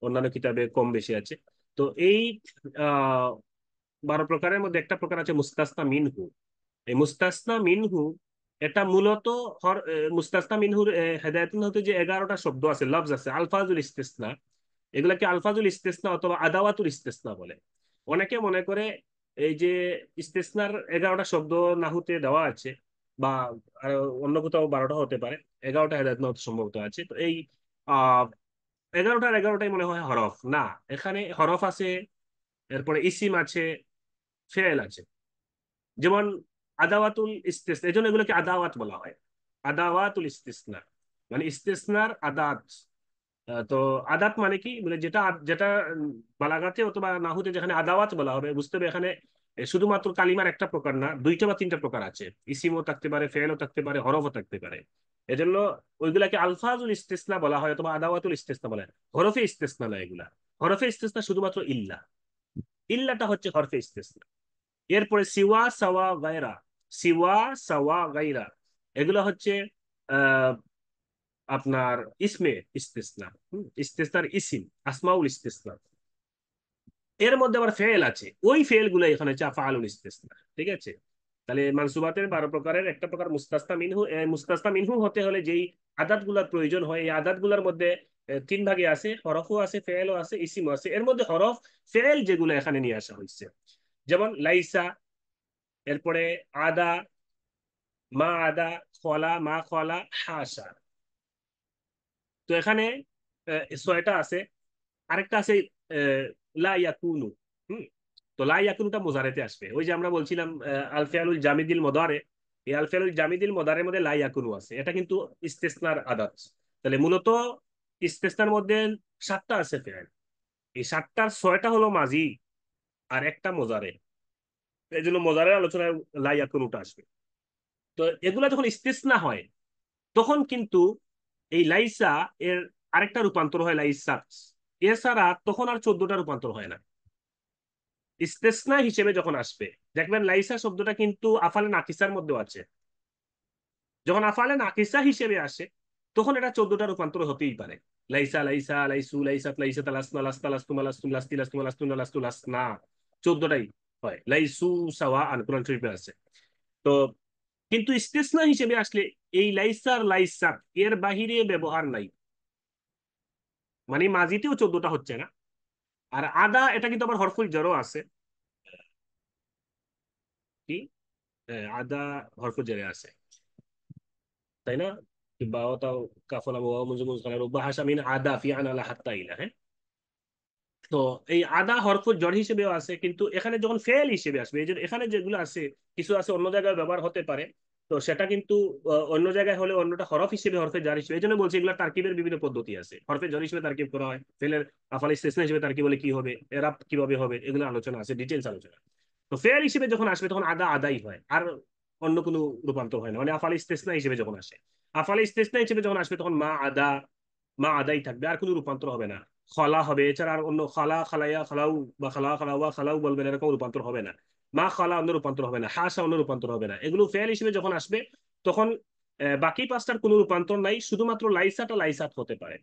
অন্যান্য কিতাবে কম বেশি আছে। তো এই 12 প্রকারের মধ্যে একটা প্রকার আছে মুস্তাসনা মিনহু। এই মুস্তাসনা মিনহু এটা মূলত মুস্তাসনা মিনহুর হেদায়েতুন হতে যে 11টা শব্দ আছে, লফজ আছে, আলফাজুল ইস্তিসনা, এগুলাকে আলফাজুল ইস্তিসনা অথবা আদাওয়াতুল ইস্তিসনা বলে। অনেকে মনে করে এই যে ইস্তিসনার 11টা শব্দ নাহুতে দেওয়া আছে, বা আরো অন্য কোথাও 12টা হতে পারে, 11টা হেদায়েত হতে সম্ভবত আছে। তো এই 11টার 11টাই মনে হয় হরফ না, এখানে হরফ আছে, এরপরে ইসিম আছে, ফেল আছে। যেমন আদাওয়াতুল ইস্তিসনা, এই জন্য এগুলোকে আদাওয়াত বলা হয়, আদাওয়াতুল ইস্তিসনা, মানে ইস্তিসনার আদাত। তো আদাত মানে কি, মানে যেটা যেটা বালাগাতে অথবা নাহুতে যেখানে আদাওয়াত বলা হবে, বুঝতে হবে এখানে শুধুমাত্র কালিমার একটা প্রকার না, 2টা বা 3টা প্রকার আছে, ইসিমও থাকতে পারে, ফেলও থাকতে পারে, হরফও থাকতে পারে। এজন্য ওইগুলাকে আলফাজুল ইস্তিসনা বলা হয় অথবা আদাওয়াতুল ইস্তিসনা বলা হয়, হরফে ইস্তিসনা না এগুলা। হরফে ইস্তিসনা শুধুমাত্র ইল্লা, ইল্লাটা হচ্ছে হরফে ইস্তিসনা। এরপরে সিওয়া সাওয়া গায়রা, সিওয়া সাওয়া গায়রা, এগুলো হচ্ছে আহ আপনার ইসমে ইস্তিসনা, ইস্তিসনার ইসিম, আসমাউল ইস্তিসনা। এর মধ্যে আবার ফেল আছে, ওই ফেল গুলো এখানে হচ্ছে আফআলুল ইস্তিসনা, ঠিক আছে। তাহলে মানসুবাতের 12 প্রকারের একটা প্রকার মুস্তাসনা মিনহু। মুস্তাসনা মিনহু হতে হলে যেই আদাত গুলার প্রয়োজন হয়, এই আদাত গুলার মধ্যে 3 ভাগে আছে, হরফও আছে, ফেলও আছে, ইসিমও আছে। এর মধ্যে হরফ ফেল যেগুলো এখানে নিয়ে আসা হয়েছে, যেমন লাইসা, এরপরে আদা, মা আদা, খলা, মা খলা, হাসা। তো এখানে 6টা আছে। আরেকটা আছে লা ইয়াকুনু। হুম। তো লা ইয়াকুনুটা মুজারেতে আসবে, ওই যে আমরা বলছিলাম আল ফিআলুল জামিদিল মুদারে, এই আল ফিআলুল জামিদিল মুদারের মধ্যে লা ইয়াকুনু আছে, এটা কিন্তু ইস্তিসনার আদাত। তাহলে মূলত ইস্তিসনার মধ্যে 7টা আছে ফিআল, এই 7টার 6টা হলো মাজি আর একটা মুজারে। এই জন্য মুজারের আলোচনায় লা ইয়াকুনুটা আসবে। তো এগুলা যখন ইস্তিসনা হয়, তখন কিন্তু এই লাইসা এর আরেকটা রূপান্তর হয় লাইসা, এছাড়া তখন আর 14টা রূপান্তর হয় না। ইস্তেসনা হিসেবে যখন আসবে, দেখবেন লাইসা শব্দটা কিন্তু আফালে নাকিসার মধ্যে আছে। যখন আফালে নাকিসা হিসেবে আসে, তখন এটা 14টা রূপান্তর হতেই পারে। লাইসা, লাইসা, লাইসু, লাইসাত, লাইসাত, লাসনা, লাস্তা, লাস্তুম, লাস্তুম, লাস্তি, লাস্তুম, লাস্তুনা, লাস্তু, লাসনা, 14টাই হয়। লাইসু সাওয়া আন, কোরআন শরীফে আছে। তো কিন্তু ইস্তেসনা হিসেবে আসলে এই লাইসার লাইসাত এর বাহিরে ব্যবহার নাই, মানে মাজিতেও 14টা হচ্ছে না। আর আদা এটা কিন্তু আবার হরফুল জরও আছে, কি আদা হরফুল জরে আছে, তাই না? বাও তাও কাফলা ওয়া মুজুমুজ কালা রুবা হাসামিন আদা ফি আনা লা হাত্তা ইলা, হ্যাঁ। তো এই আদা হরফ জড় হিসেবেও আছে, কিন্তু এখানে যখন ফেল হিসেবে আসবে, এই জন্য এখানে যেগুলো আছে কিছু আছে অন্য জায়গায় ব্যবহার হতে পারে, তো সেটা কিন্তু অন্য জায়গায় হলে অন্যটা হরফ হিসেবে, হরফে জার হিসেবে। এই জন্য বলছি এগুলো তারকিবের বিভিন্ন পদ্ধতি আছে। হরফে জর হিসেবে তারকিব করা হয়, ফেলের আফাল ইস্তেসনা হিসেবে তারকিব বলে কি হবে, এরাব কিভাবে হবে, এগুলো আলোচনা আছে, ডিটেলস আলোচনা। তো ফেল হিসেবে যখন আসবে তখন আদা আদাই হয়, আর অন্য কোনো রূপান্তর হয় না। মানে আফাল ইস্তেসনা হিসেবে যখন আসে, আফাল ইস্তেসনা হিসেবে যখন আসবে তখন মা আদা, মা আদাই থাকবে, আর কোনো রূপান্তর হবে না। খলা হবে, এছাড়া আর অন্য খালা খালাইয়া খালাউ বা খালা খালাওয়া খালাউ বলবেন, এরকম রূপান্তর হবে না। মা খালা অন্য রূপান্তর হবে না, হাসা অন্য রূপান্তর হবে না। এগুলো ফেল হিসেবে যখন আসবে তখন বাকি পাঁচটার কোনো রূপান্তর নাই, শুধুমাত্র লাইসাটা লাইসাত হতে পারে।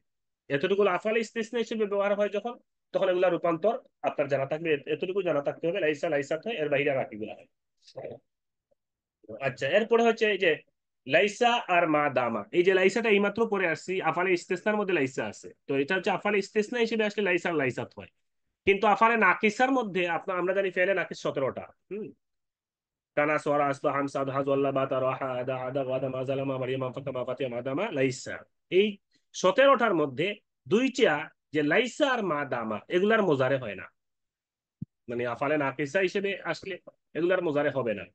এতটুকু আফাল ইস্তিসনা হিসেবে ব্যবহার হয় যখন, তখন এগুলা রূপান্তর আপনার জানা থাকবে, এতটুকু জানা থাকতে হবে, লাইসা লাইসাত হয়, এর বাইরে বাকিগুলা হয়। আচ্ছা, এরপরে হচ্ছে এই যে লাইসা আর মা দামা। এই যে লাইসাটা এইমাত্র পরে আসছি, আফালে ইস্তেসনার মধ্যে লাইসা আছে, তো এটা হচ্ছে আফালে ইস্তেসনা হিসেবে আসলে লাইসা আর লাইসাত হয়। কিন্তু আফালে নাকিসার মধ্যে আপনার, আমরা জানি ফেলে নাকিস 17টা। কানা সোয়ারা আসবা হামসা হাজ ওয়াল্লা বাতা রাহা আদা আদা ওয়াদা মাজালামা মারিয়ামা ফাতামা ফাতিমা মাদামা লাইসা। এই 17টার মধ্যে দুইটা, যে লাইসা আর মা দামা, এগুলার মোজারে হয় না। মানে আফালে নাকিসা হিসেবে আসলে এগুলার মোজারে হবে না।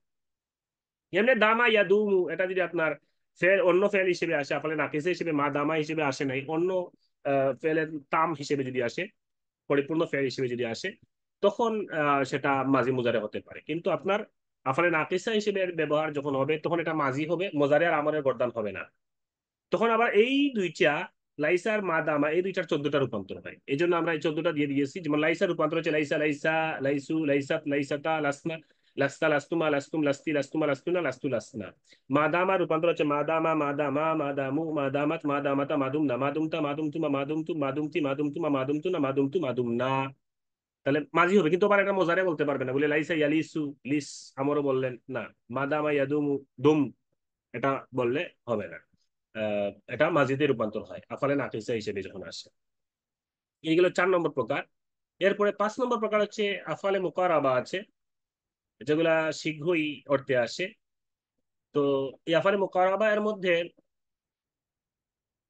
এমনি দামা ইয়াদুমু, এটা যদি আপনার ফেল, অন্য ফেল হিসেবে আসে, আফালে নাকিসা হিসেবে মা দামা হিসেবে আসে নাই, অন্য ফেলের তাম হিসেবে যদি আসে, পরিপূর্ণ ফেল হিসেবে যদি আসে, তখন সেটা মাজি মুজারে হতে পারে। কিন্তু আপনার আফালে নাকিসা হিসেবে এর ব্যবহার যখন হবে, তখন এটা মাজি হবে, মোজারে আর আমরের গর্দান হবে না। তখন আবার এই দুইটা লাইসা আর মা দামা, এই দুইটার 14টা রূপান্তর হয়। এই জন্য আমরা এই 14টা দিয়ে দিয়েছি। যেমন লাইসা রূপান্তর হচ্ছে লাইসা লাইসা, লাইসু লাইসাত লাইসাতা, লাসনা লাস্তা লাস্তুমা লাস্তুম লাস্তি লাস্তুমা লাস্তুনা লাস্তু লাসনা। মাদামা রূপান্তর হচ্ছে মাদামা মাদামা মাদামু মাদামাত মাদামাতা মাদুমনা মাদুমতা মাদুমতুমা মাদুমতু মাদুমতি মাদুমতুমা মাদুমতুনা মাদুমতু মাদুমনা। তাহলে মাঝি হবে, কিন্তু আবার একটা মোজারে বলতে পারবে না, বলে লাইসা ইয়ালিসু লিস, আমরও বললেন না। মাদামা ইয়াদুমু দুম, এটা বললে হবে না। এটা মাজিদে রূপান্তর হয় আফালে নাকিসা হিসেবে যখন আসে। এইগুলো 4 নম্বর প্রকার। এরপরে 5 নম্বর প্রকার হচ্ছে আফালে মুকারাবা আছে, যেগুলা শীঘ্রই অর্থে আসে। তো এই আফালে মুকারাবা এর মধ্যে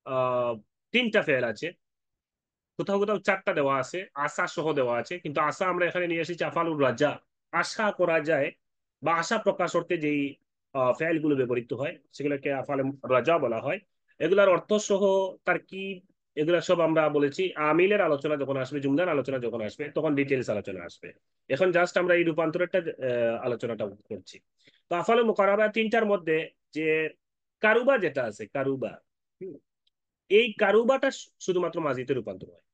আহ 3টা ফেল আছে, কোথাও কোথাও 4টা দেওয়া আছে, আশা সহ দেওয়া আছে, কিন্তু আশা আমরা এখানে নিয়ে এসেছি আফালুর রাজা। আশা করা যায় বা আশা প্রকাশ অর্থে যেই ফেল গুলো ব্যবহৃত হয় সেগুলোকে আফালে রাজা বলা হয়। এগুলার অর্থ সহ তার কি, এগুলা সব আমরা বলেছি আমিলের আলোচনা যখন আসবে, জুমলার আলোচনা যখন আসবে, তখন ডিটেলস আলোচনা আসবে। এখন জাস্ট আমরা এই রূপান্তরেরটা আলোচনাটা করছি। তো আফালে মুকারাবা 3টার মধ্যে যে কারুবা যেটা আছে, কারুবা, হুম, এই কারুবাটা শুধুমাত্র মাজিতে রূপান্তর হয়।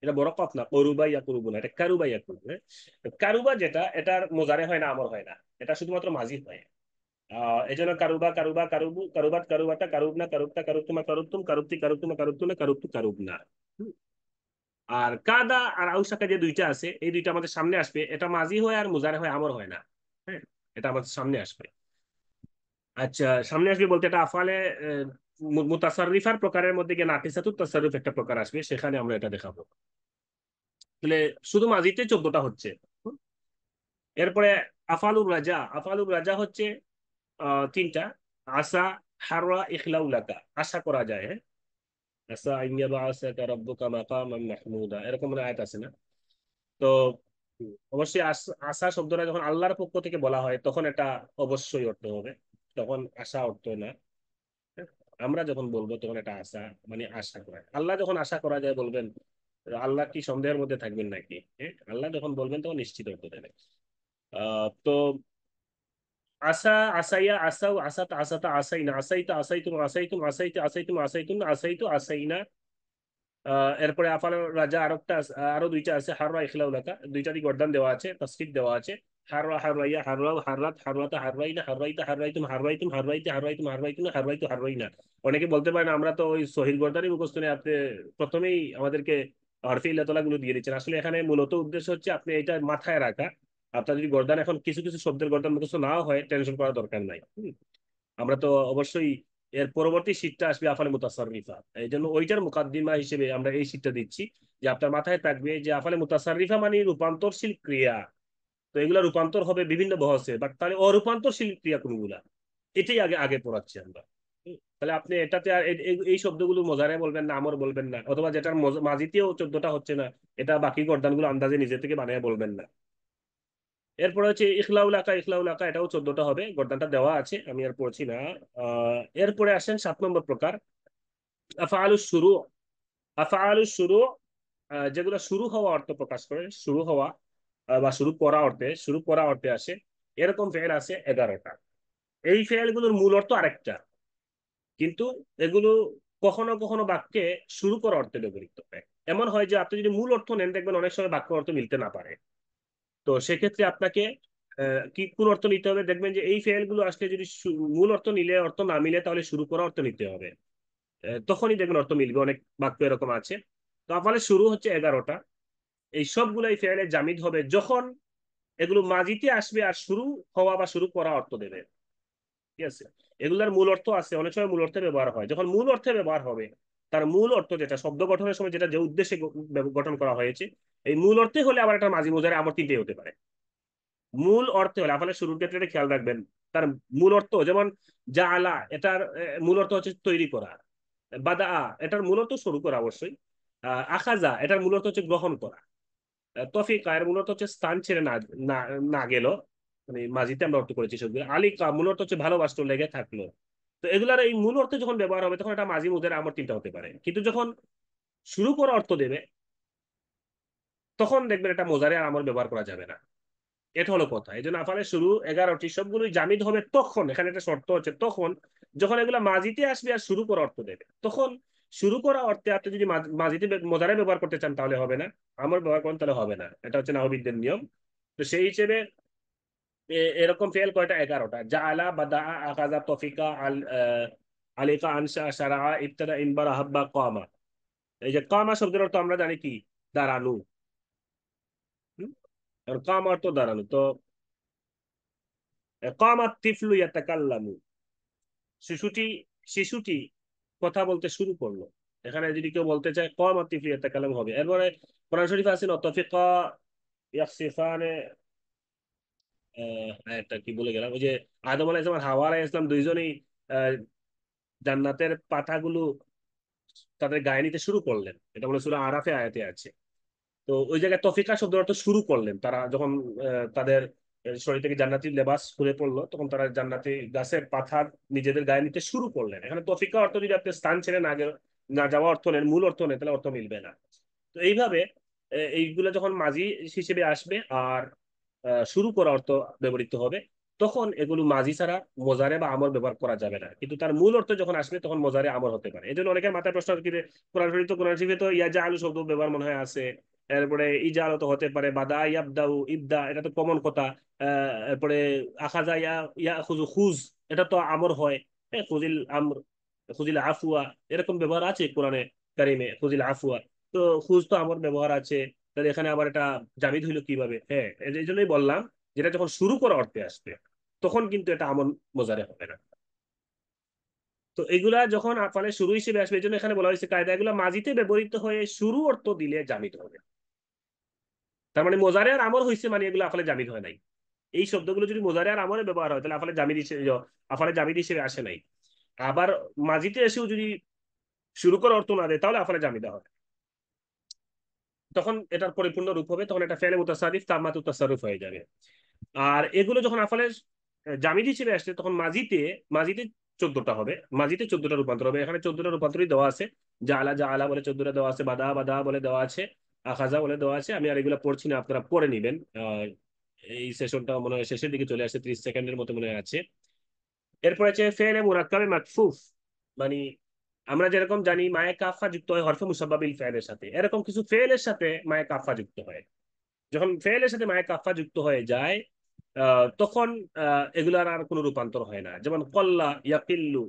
এটা বড় কফ না, করুবা ইয়া করুবু না, এটা কারুবা ইয়া করবো। কারুবা যেটা, এটার মোজারে হয় না, আমর হয় না, এটা শুধুমাত্র মাজি হয়। এই জন্য কারুবা কারুবা কারুবু কারুবাত কারুবাতা কারুবনা কারুবতা কারুবতুমা কারুবতুম কারুবতি কারুবতুমা কারুবতুনা কারুবতু কারুবনা। আর কাদা আর আউসাকা যে দুইটা আছে, এই দুইটা আমাদের সামনে আসবে, এটা মাজি হয় আর মুজারে হয়, আমর হয় না। হ্যাঁ, এটা আমাদের সামনে আসবে। আচ্ছা, সামনে আসবে বলতে এটা আফালে মুতাসাররিফার প্রকারের মধ্যে গিয়ে নাকিসাতুত তাসাররুফ একটা প্রকার আসবে, সেখানে আমরা এটা দেখাবো। তাহলে শুধু মাজিতে 14টা হচ্ছে। এরপরে আফালুর রাজা, আফালুর রাজা হচ্ছে 3টা। আসা, হাররা, ইখলাউলাকা, আশা করা যায়। হ্যাঁ, আসা আইয়া বা আসা রাব্বুকা মাকামান মাহমুদা, এরকম একটা আয়াত আছে না? তো অবশ্যই আশা শব্দটা যখন আল্লাহর পক্ষ থেকে বলা হয়, তখন এটা অবশ্যই অর্থ হবে, তখন আশা অর্থ না। হ্যাঁ? আমরা যখন বলবো তখন এটা আশা, মানে আশা করা। আল্লাহ যখন আশা করা যায় বলবেন, আল্লাহ কি সন্দেহের মধ্যে থাকবেন নাকি? হ্যাঁ, আল্লাহ যখন বলবেন তখন নিশ্চিত অর্থ দেবে। তো আসা, আসাইয়া, আসাও, আসাতা, আসাতা, আসাইনা, আসাইতা, আসাইতুম, আসাইতুম, আসাইতে, আসাইতুম, আসাইতুম, আসাইতু, আসাইনা। এরপরে আফাল রাজা আরেকটা আরো দুইটা আছে, হাররা ইখলাউলাকা, দুইটারই গর্দান দেওয়া আছে, তাসরিফ দেওয়া আছে। হাররা হাররাইয়া হাররাও হাররাত হাররাতা হাররাইনা হাররাইতা হাররাইতুম হাররাইতুম হাররাইতে হাররাইতুম হাররাইতুম হাররাইতু হাররাইনা। অনেকে বলতে পারেন আমরা তো ওই সহিল গর্দানই মুখস্থ নেই, আপনি প্রথমেই আমাদেরকে হরফে ইল্লাতলা গুলো দিয়ে দিচ্ছেন। আসলে এখানে মূলত উদ্দেশ্য হচ্ছে আপনি এটা মাথায় রাখা। আপনার যদি গর্দান এখন কিছু কিছু শব্দের গর্দান মুখস্থ নাও হয়, টেনশন করার দরকার নাই। আমরা তো অবশ্যই এর পরবর্তী শীটটা আসবে আফালে মুতাসাররিফা, এই জন্য ওইটার মুকাদ্দিমা হিসেবে আমরা এই শীটটা দিচ্ছি, যে আপনার মাথায় থাকবে যে আফালে মুতাসাররিফা মানে রূপান্তরশীল ক্রিয়া। তো এগুলা রূপান্তর হবে বিভিন্ন বহসে, বাট তাহলে অরূপান্তরশীল ক্রিয়া কোনগুলা, এটাই আগে আগে পড়াচ্ছি আমরা। তাহলে আপনি এটাতে আর এই শব্দগুলো মোজারে বলবেন না, আমর বলবেন না, অথবা যেটার মাজিতেও 14টা হচ্ছে না, এটা বাকি গর্দানগুলো আন্দাজে নিজে থেকে বানিয়ে বলবেন না। এরপরে হচ্ছে ইখলাউল আকা, ইখলাউল আকা এটাও 14টা হবে, গর্দানটা দেওয়া আছে, আমি আর পড়ছি না। এরপরে আসেন 7 নম্বর প্রকার, আফআলুস শুরু। আফআলুস শুরু যেগুলো শুরু হওয়া অর্থ প্রকাশ করে, শুরু হওয়া বা শুরু করা অর্থে, শুরু করা অর্থে আসে, এরকম ফেল আছে 11টা। এই ফেলগুলোর মূল অর্থ আরেকটা, কিন্তু এগুলো কখনো কখনো বাক্যে শুরু করা অর্থে ব্যবহৃত হয়। এমন হয় যে আপনি যদি মূল অর্থ নেন, দেখবেন অনেক সময় বাক্য অর্থ মিলতে না পারে। তো সেক্ষেত্রে আপনাকে কি কোন অর্থ নিতে হবে, দেখবেন যে এই ফেলগুলো আসলে যদি মূল অর্থ নিলে অর্থ না মিলে, তাহলে শুরু করা অর্থ নিতে হবে। তখনই দেখবেন অর্থ মিলবে। অনেক বাক্য এরকম আছে। তো আপনার শুরু হচ্ছে 11টা। এই সবগুলাই ফেলে জামিদ হবে যখন এগুলো মাজিতে আসবে আর শুরু হওয়া বা শুরু করা অর্থ দেবে। ঠিক আছে। এগুলার মূল অর্থ আছে, অনেক সময় মূল অর্থে ব্যবহার হয়। যখন মূল অর্থে ব্যবহার হবে, তার মূল অর্থ যেটা শব্দ গঠনের সময় যেটা যে উদ্দেশ্যে গঠন করা হয়েছে, এই মূল অর্থে হলে আবার একটা মাঝি মুজারে আমার তিনটেই হতে পারে। মূল অর্থে হলে আপনার শুরুর ক্ষেত্রে এটা খেয়াল রাখবেন। তার মূল অর্থ যেমন জাআলা, এটার মূল অর্থ হচ্ছে তৈরি করা। বাদা, এটার মূল অর্থ শুরু করা অবশ্যই। আখাজা, এটার মূল অর্থ হচ্ছে গ্রহণ করা। তফিকা এর মূলত হচ্ছে স্থান ছেড়ে না না না গেল, মানে মাঝিতে আমরা অর্থ করেছি সবগুলো। আলিকা মূল অর্থ হচ্ছে ভালোবাসলো, লেগে থাকলো। তো এগুলার এই মূল অর্থে যখন ব্যবহার হবে, তখন এটা মাঝি মুদের আমর তিনটা হতে পারে। কিন্তু যখন শুরু করা অর্থ দেবে, তখন দেখবেন এটা মোজারে আর আমর ব্যবহার করা যাবে না। এটা হলো কথা। এই জন্য আফালের শুরু 11টি সবগুলোই জামিদ হবে তখন, এখানে একটা শর্ত হচ্ছে তখন, যখন এগুলা মাজিতে আসবে আর শুরু করা অর্থ দেবে। তখন শুরু করা অর্থে আপনি যদি মাজিতে মোজারে ব্যবহার করতে চান তাহলে হবে না, আমর ব্যবহার করেন তাহলে হবে না। এটা হচ্ছে নাহবিদদের নিয়ম। তো সেই হিসেবে এরকম ফেল কয়টা? 11টা। জাআলা, বাদা, আকাজা, তফিকা, আলিকা, আনসা, সারা, ইবতাদা, ইনবার, হাব্বা, কামা। এই যে কামা শব্দের অর্থ আমরা জানি কি? দাঁড়ানো। হুম? আর কামা অর্থ দাঁড়ানো। তো কামাত তিফলু ইয়াতাকাল্লামু, শিশুটি শিশুটি কথা বলতে শুরু করলো। এখানে যদি কেউ বলতে চায় কামাত তিফলু ইয়াতাকাল্লামু হবে। এরপরে কোরআন শরীফে আছে তফিকা ইয়াখসিফানে, একটা কি বলে গেলাম, ওই যে আদম আলাইহিস সালাম আর হাওয়া আলাইহিস সালাম দুইজনেই আহ, জান্নাতের পাতাগুলো তাদের গায়ে নিতে শুরু করলেন। এটা বলে সূরা আরাফে আয়াতে আছে। তো ওই জায়গায় তফিকা শব্দের অর্থ শুরু করলেন। তারা যখন তাদের শরীর থেকে জান্নাতি লেবাস খুলে পড়লো, তখন তারা জান্নাতি গাছের পাতা নিজেদের গায়ে নিতে শুরু করলেন। এখানে তফিকা অর্থ যদি আপনি স্থান ছেড়ে না যাওয়া অর্থ নেন, মূল অর্থ নেন, তাহলে অর্থ মিলবে না। তো এইভাবে এইগুলো যখন মাঝি হিসেবে আসবে আর শুরু করা অর্থ ব্যবহৃত হবে, তখন এগুলো মাঝি ছাড়া মোজারে বা আমর ব্যবহার করা যাবে না। কিন্তু তার মূল অর্থ যখন আসবে, তখন মোজারে আমর হতে পারে। এই জন্য অনেকের মাথায় প্রশ্ন আর কি যে, কোরআন শরীফে তো ইয়াজা আলু শব্দ ব্যবহার মনে হয় আছে। এরপরে ইজাল তো হতে পারে, বাদা ইয়াবদাউ ইবদা, এটা তো কমন কথা। এরপরে আখাজা ইয়া ইয়া খুজু খুজ, এটা তো আমর হয়। খুজিল আমর, খুজিল আফুয়া, এরকম ব্যবহার আছে কোরআনে কারিমে, খুজিল আফুয়া। তো খুজ তো আমর ব্যবহার আছে। তাহলে এখানে আবার এটা জামিদ হইলো কিভাবে? হ্যাঁ, এই জন্যই বললাম, যেটা যখন শুরু করা অর্থে আসবে, তখন কিন্তু এটা আমন মোজারে হবে না। তো এগুলা যখন আফালে শুরু হিসেবে আসবে, এই জন্য এখানে বলা হয়েছে কায়দা এগুলা মাজিতে ব্যবহৃত হয়ে শুরু অর্থ দিলে জামিদ হবে। তার মানে মোজারে আর আমর হয়েছে, মানে এগুলো আফালে জামিদ হয় নাই। এই শব্দগুলো যদি মোজারে আর আমরে ব্যবহার হয়, তাহলে আফালে জামিদ হিসেবে, আফালে জামিদ হিসেবে আসে নাই। আবার মাজিতে এসেও যদি শুরু করার অর্থ না দেয়, তাহলে আফালে জামিদা হবে। তখন এটার পরিপূর্ণ রূপ হবে, তখন এটা ফেলে মুতাসারিফ তামাতুত তাসারুফ হয়ে যাবে। আর এগুলো যখন আফালে জামিদ হিসেবে আসছে, তখন মাজিতে মাজিতে 14টা হবে। মাজিতে 14টা রূপান্তর হবে। এখানে 14টা রূপান্তরই দেওয়া আছে। জালা জালা বলে 14টা দেওয়া আছে, বাদা বাদা বলে দেওয়া আছে, আখাজা বলে দেওয়া আছে। আমি আর এগুলো পড়ছি না, আপনারা পড়ে নিবেন। এই সেশনটা মনে হয় শেষের দিকে চলে আসছে, 30 সেকেন্ডের মতো মনে হয় আছে। এরপরে আছে ফেলে মুরাক্কাবে মাকফুফ, মানে আমরা যেরকম জানি মায়ে কাফা যুক্ত হয় হরফে মুসাব্বাবিল ফেলের সাথে, এরকম কিছু ফেলের সাথে মায়ে কাফা যুক্ত হয়। যখন ফেলের সাথে মায়ে কাফা যুক্ত হয়ে যায়, তখন এগুলার আর কোনো রূপান্তর হয় না। যেমন কল্লা ইয়াকিল্লু,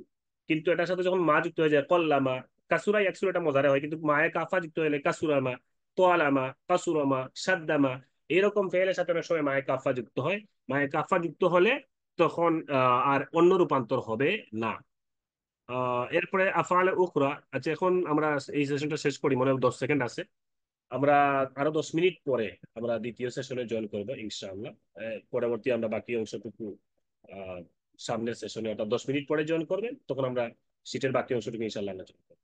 কিন্তু এটার সাথে যখন মা যুক্ত হয়ে যায়, কল্লামা, কাসুরা ইয়াকসুরা, এটা মজারে হয়। কিন্তু মায়ে কাফা যুক্ত হলে কাসুরামা, তোয়ালামা, কাসুরামা, সাদ্দামা, এরকম ফেলের সাথে অনেক সময় মায়ে কাফা যুক্ত হয়। মায়ে কাফা যুক্ত হলে তখন আর অন্য রূপান্তর হবে না। এরপরে আফআলে উখরা। আচ্ছা, এখন আমরা এই সেশনটা শেষ করি, মনে হয় 10 সেকেন্ড আছে। আমরা আরো 10 মিনিট পরে আমরা দ্বিতীয় সেশনে জয়েন করবো ইনশাআল্লাহ। পরবর্তী আমরা বাকি অংশটুকু আহ সামনের সেশনে, অর্থাৎ 10 মিনিট পরে জয়েন করবেন, তখন আমরা শীটের বাকি অংশটুকু ইনশাল্লাহ আলোচনা করবো।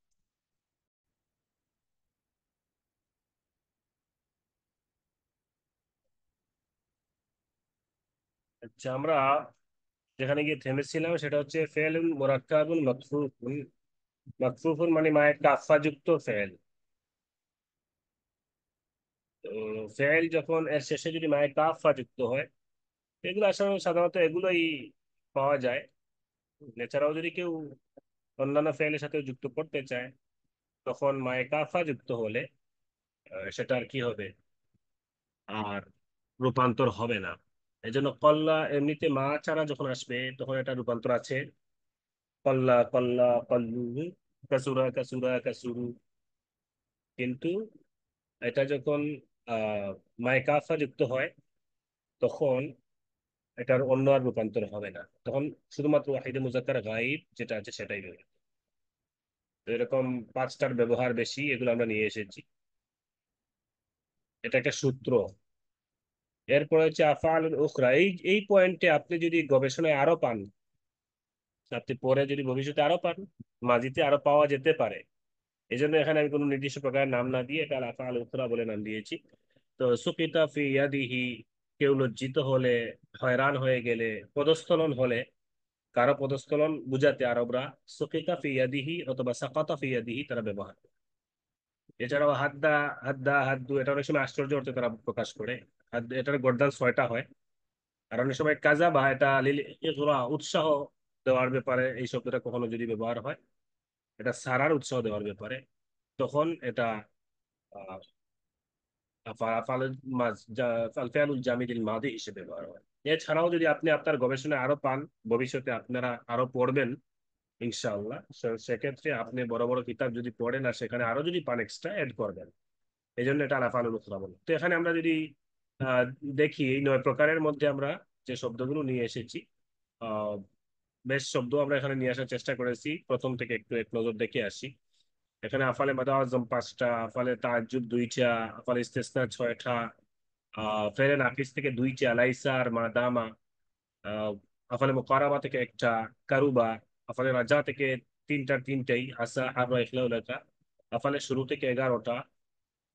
আচ্ছা, আমরা যেখানে গিয়ে থেমেছিলাম সেটা হচ্ছে ফেলুন মুরাক্কাবুন মাকফুফুন। মাকফুফুন মানে মায়ের কাফা যুক্ত ফেল। তো ফেল যখন এর শেষে যদি মায়ের কাফা যুক্ত হয়, এগুলো আসলে সাধারণত এগুলোই পাওয়া যায়। এছাড়াও যদি কেউ অন্যান্য ফেলের সাথে যুক্ত করতে চায়, তখন মায়ে কাফা যুক্ত হলে সেটা আর কি হবে, আর রূপান্তর হবে না। এই জন্য কল্লা এমনিতে মা ছাড়া যখন আসবে তখন এটা রূপান্তর আছে, কল্লা কল্লা কল্লু, কাসুরা কাসুরা কাসুরু। কিন্তু এটা যখন মায়ে কাফা যুক্ত হয়, তখন এটার অন্য আর রূপান্তর হবে না, তখন শুধুমাত্র ওয়াহিদে মুজাক্কার গায়ব যেটা আছে সেটাই রবে। তো এরকম পাঁচটার ব্যবহার বেশি, এগুলো আমরা নিয়ে এসেছি। এটা একটা সূত্র। এরপরে হচ্ছে আফআলুল উখরা। এই এই পয়েন্টে আপনি যদি গবেষণায় আরো পান, আপনি পরে যদি ভবিষ্যতে আরো পান, মাজিতে আরো পাওয়া যেতে পারে। এই জন্য এখানে আমি কোনো নির্দিষ্ট প্রকারের নাম না দিয়ে এটা আফআল উখরা বলে নাম দিয়েছি। তো সুকিতা ফি ইয়াদিহি, কেউ লজ্জিত হলে, হয়রান হয়ে গেলে, পদস্খলন হলে, কারো পদস্খলন বুঝাতে আরবরা সুকিতা ফি ইয়াদিহি অথবা সাকাতা ফি ইয়াদিহি তারা ব্যবহার করে। এছাড়াও হাদ্দা, হাদ্দা হাদ্দু, এটা অনেক সময় আশ্চর্য অর্থে তারা প্রকাশ করে। এটার গর্দান ছয়টা হয়। আর অনেক সময় কাজা বা এটা ইগরা, উৎসাহ দেওয়ার ব্যাপারে এই শব্দটা কখনো যদি ব্যবহার হয়, এটা সারার উৎসাহ দেওয়ার ব্যাপারে, তখন এটা আহ, ফালফিয়ালুল জামিদুল মাদি হিসেবে ব্যবহার হয়। এছাড়াও যদি আপনি আপনার গবেষণায় আরো পান, ভবিষ্যতে আপনারা আরো পড়বেন ইনশাআল্লাহ, সেক্ষেত্রে আপনি বড় বড় কিতাব যদি পড়েন আর সেখানে আরো যদি পান এক্সট্রা এড করবেন। এই জন্য এটা আলাফানুল উখরা বলে। তো এখানে আমরা যদি আহ, দেখি এই 9 প্রকারের মধ্যে আমরা যে শব্দগুলো নিয়ে এসেছি, আহ, বেশ শব্দ আমরা এখানে নিয়ে আসার চেষ্টা করেছি। প্রথম থেকে একটু এক নজর দেখে আসি। এখানে আফালে মাদা আজম 5টা, আফালে তাজ্জুদ 2টা, আফালে ইস্তেসনা 6টা, ফেলে নাফিস থেকে 2টা, লাইসা আর মাদামা, আহ, আফালে মুকারাবা থেকে একটা, কারুবা, আফালে রাজা থেকে তিনটার তিনটাই, আসা আর ইখলাউলাকা, আফালে শুরু থেকে 11টা।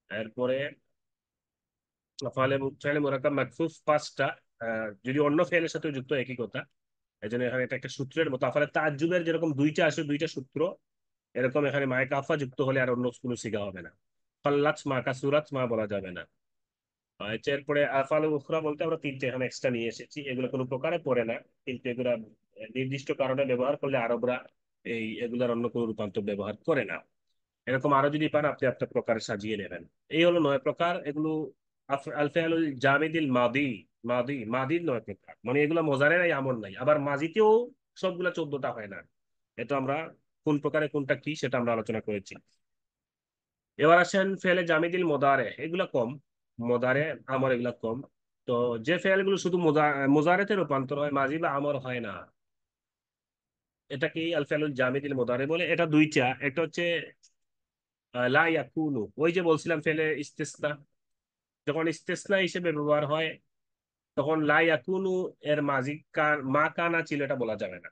এরপরে ফালে ফেলে মোরাক্কাব মাকফুফ 5টা, যদি অন্য ফেলের সাথে যুক্ত একই কথা। এই জন্য এখানে এটা একটা সূত্রের মতো। আফালে তাজ্জুবের যেরকম 2টা আসে, 2টা সূত্র, এরকম এখানে মায়ে কাফা যুক্ত হলে আর অন্য কোনো সিগা হবে না। ফাল্লাত মা কাসুরাত মা বলা যাবে না। এরপরে আফাল উখরা বলতে আমরা 3টে এখানে এক্সট্রা নিয়ে এসেছি, এগুলো কোনো প্রকারে পড়ে না, কিন্তু এগুলা নির্দিষ্ট কারণে ব্যবহার করলে আরবরা এগুলার অন্য কোনো রূপান্তর ব্যবহার করে না। এরকম আরো যদি পান আপনি আপনার প্রকারে সাজিয়ে নেবেন। এই হলো 9 প্রকার। এগুলো আলফেয়ালুল জামিদিল মাদি, মাদির 9 প্রকার, মানে এগুলো মোজারে নাই, আমল নাই। আবার মাজিতেও সবগুলা 14টা হয় না। এটা আমরা কোন প্রকারে কোনটা কি সেটা আমরা আলোচনা করেছি। এবার আসেন ফেলে জামিদিল মোদারে, এগুলা কম। মোদারে, আমর, এগুলা কম। তো যে ফেলগুলো শুধু মোজারেতে রূপান্তর হয়, মাজি বা আমর হয় না, এটাকে আল ফেলুল জামিদিল মোদারে বলে। এটা 2টা, একটা হচ্ছে লা ইয়াকুনু, ওই যে বলছিলাম ফেলে ইস্তেসনা, যখন ইস্তেসনা হিসেবে ব্যবহার হয়, তখন লা ইয়াকুনু এর মাজি মা কানা ছিল এটা বলা যাবে না।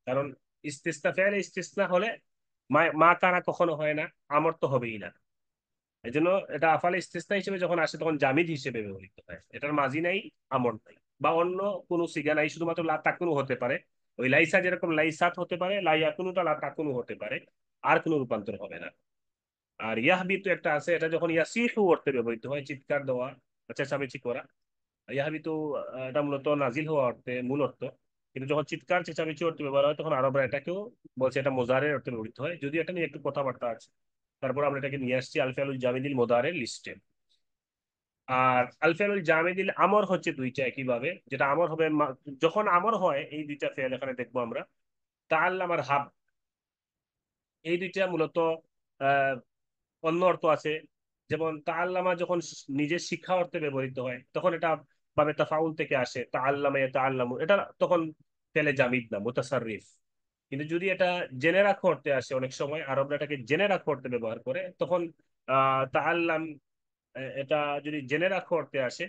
কারণ ইস্তেসনা, ফেলে ইস্তেসনা হলে মা কানা কখনো হয় না, আমর তো হবেই না। এই জন্য এটা আফালে ইস্তেসনা হিসেবে যখন আসে তখন জামিদ হিসেবে ব্যবহৃত হয়। এটার মাজি নাই, আমর নাই, বা অন্য কোনো সিগা নাই, শুধুমাত্র লা তাকুনু হতে পারে। ওই লাইসা যেরকম লাইসাত হতে পারে, লা ইয়াকুনুটা লা তাকুনু হতে পারে, আর কোনো রূপান্তর হবে না। আর ইয়াহবিতু একটা আছে, এটা যখন ইয়াসিহু অর্থে ব্যবহৃত হয়, চিৎকার দেওয়া, চেঁচামেচি করা। ইয়াহবিতু এটা মূলত নাজিল হওয়া অর্থে মূল অর্থ। কিন্তু যখন চিৎকার চেঁচামেচি অর্থে ব্যবহার হয় তখন আরবরা এটাকেও বলছে এটা মোজারের অর্থে ব্যবহৃত হয়, যদি এটা নিয়ে একটু কথাবার্তা আছে। তারপর আমরা এটাকে নিয়ে আসছি আলফিয়ালুল জামিদিল মোদারের লিস্টে। আর আলফিয়ালুল জামিদিল আমর হচ্ছে 2টা একইভাবে, যেটা আমর হবে যখন আমর হয়, এই 2টা ফেল এখানে দেখবো আমরা। তাআল্লাম আর হাব, এই 2টা মূলত আহ অন্য অর্থ আছে। যেমন তাআল্লামা যখন নিজের শিক্ষা অর্থে ব্যবহৃত হয় তখন এটা ভাবে তাফাউল থেকে আসে, তাআল্লামা ইয়াতাআল্লামু, এটা তখন ফেলে জামিদ না, মুতাসাররিফ। কিন্তু যদি এটা জেনে রাখো অর্থে আসে, অনেক সময় আরবরা এটাকে জেনে রাখো অর্থে ব্যবহার করে, তখন তাআল্লাম, এটা যদি জেনে রাখো অর্থে আসে,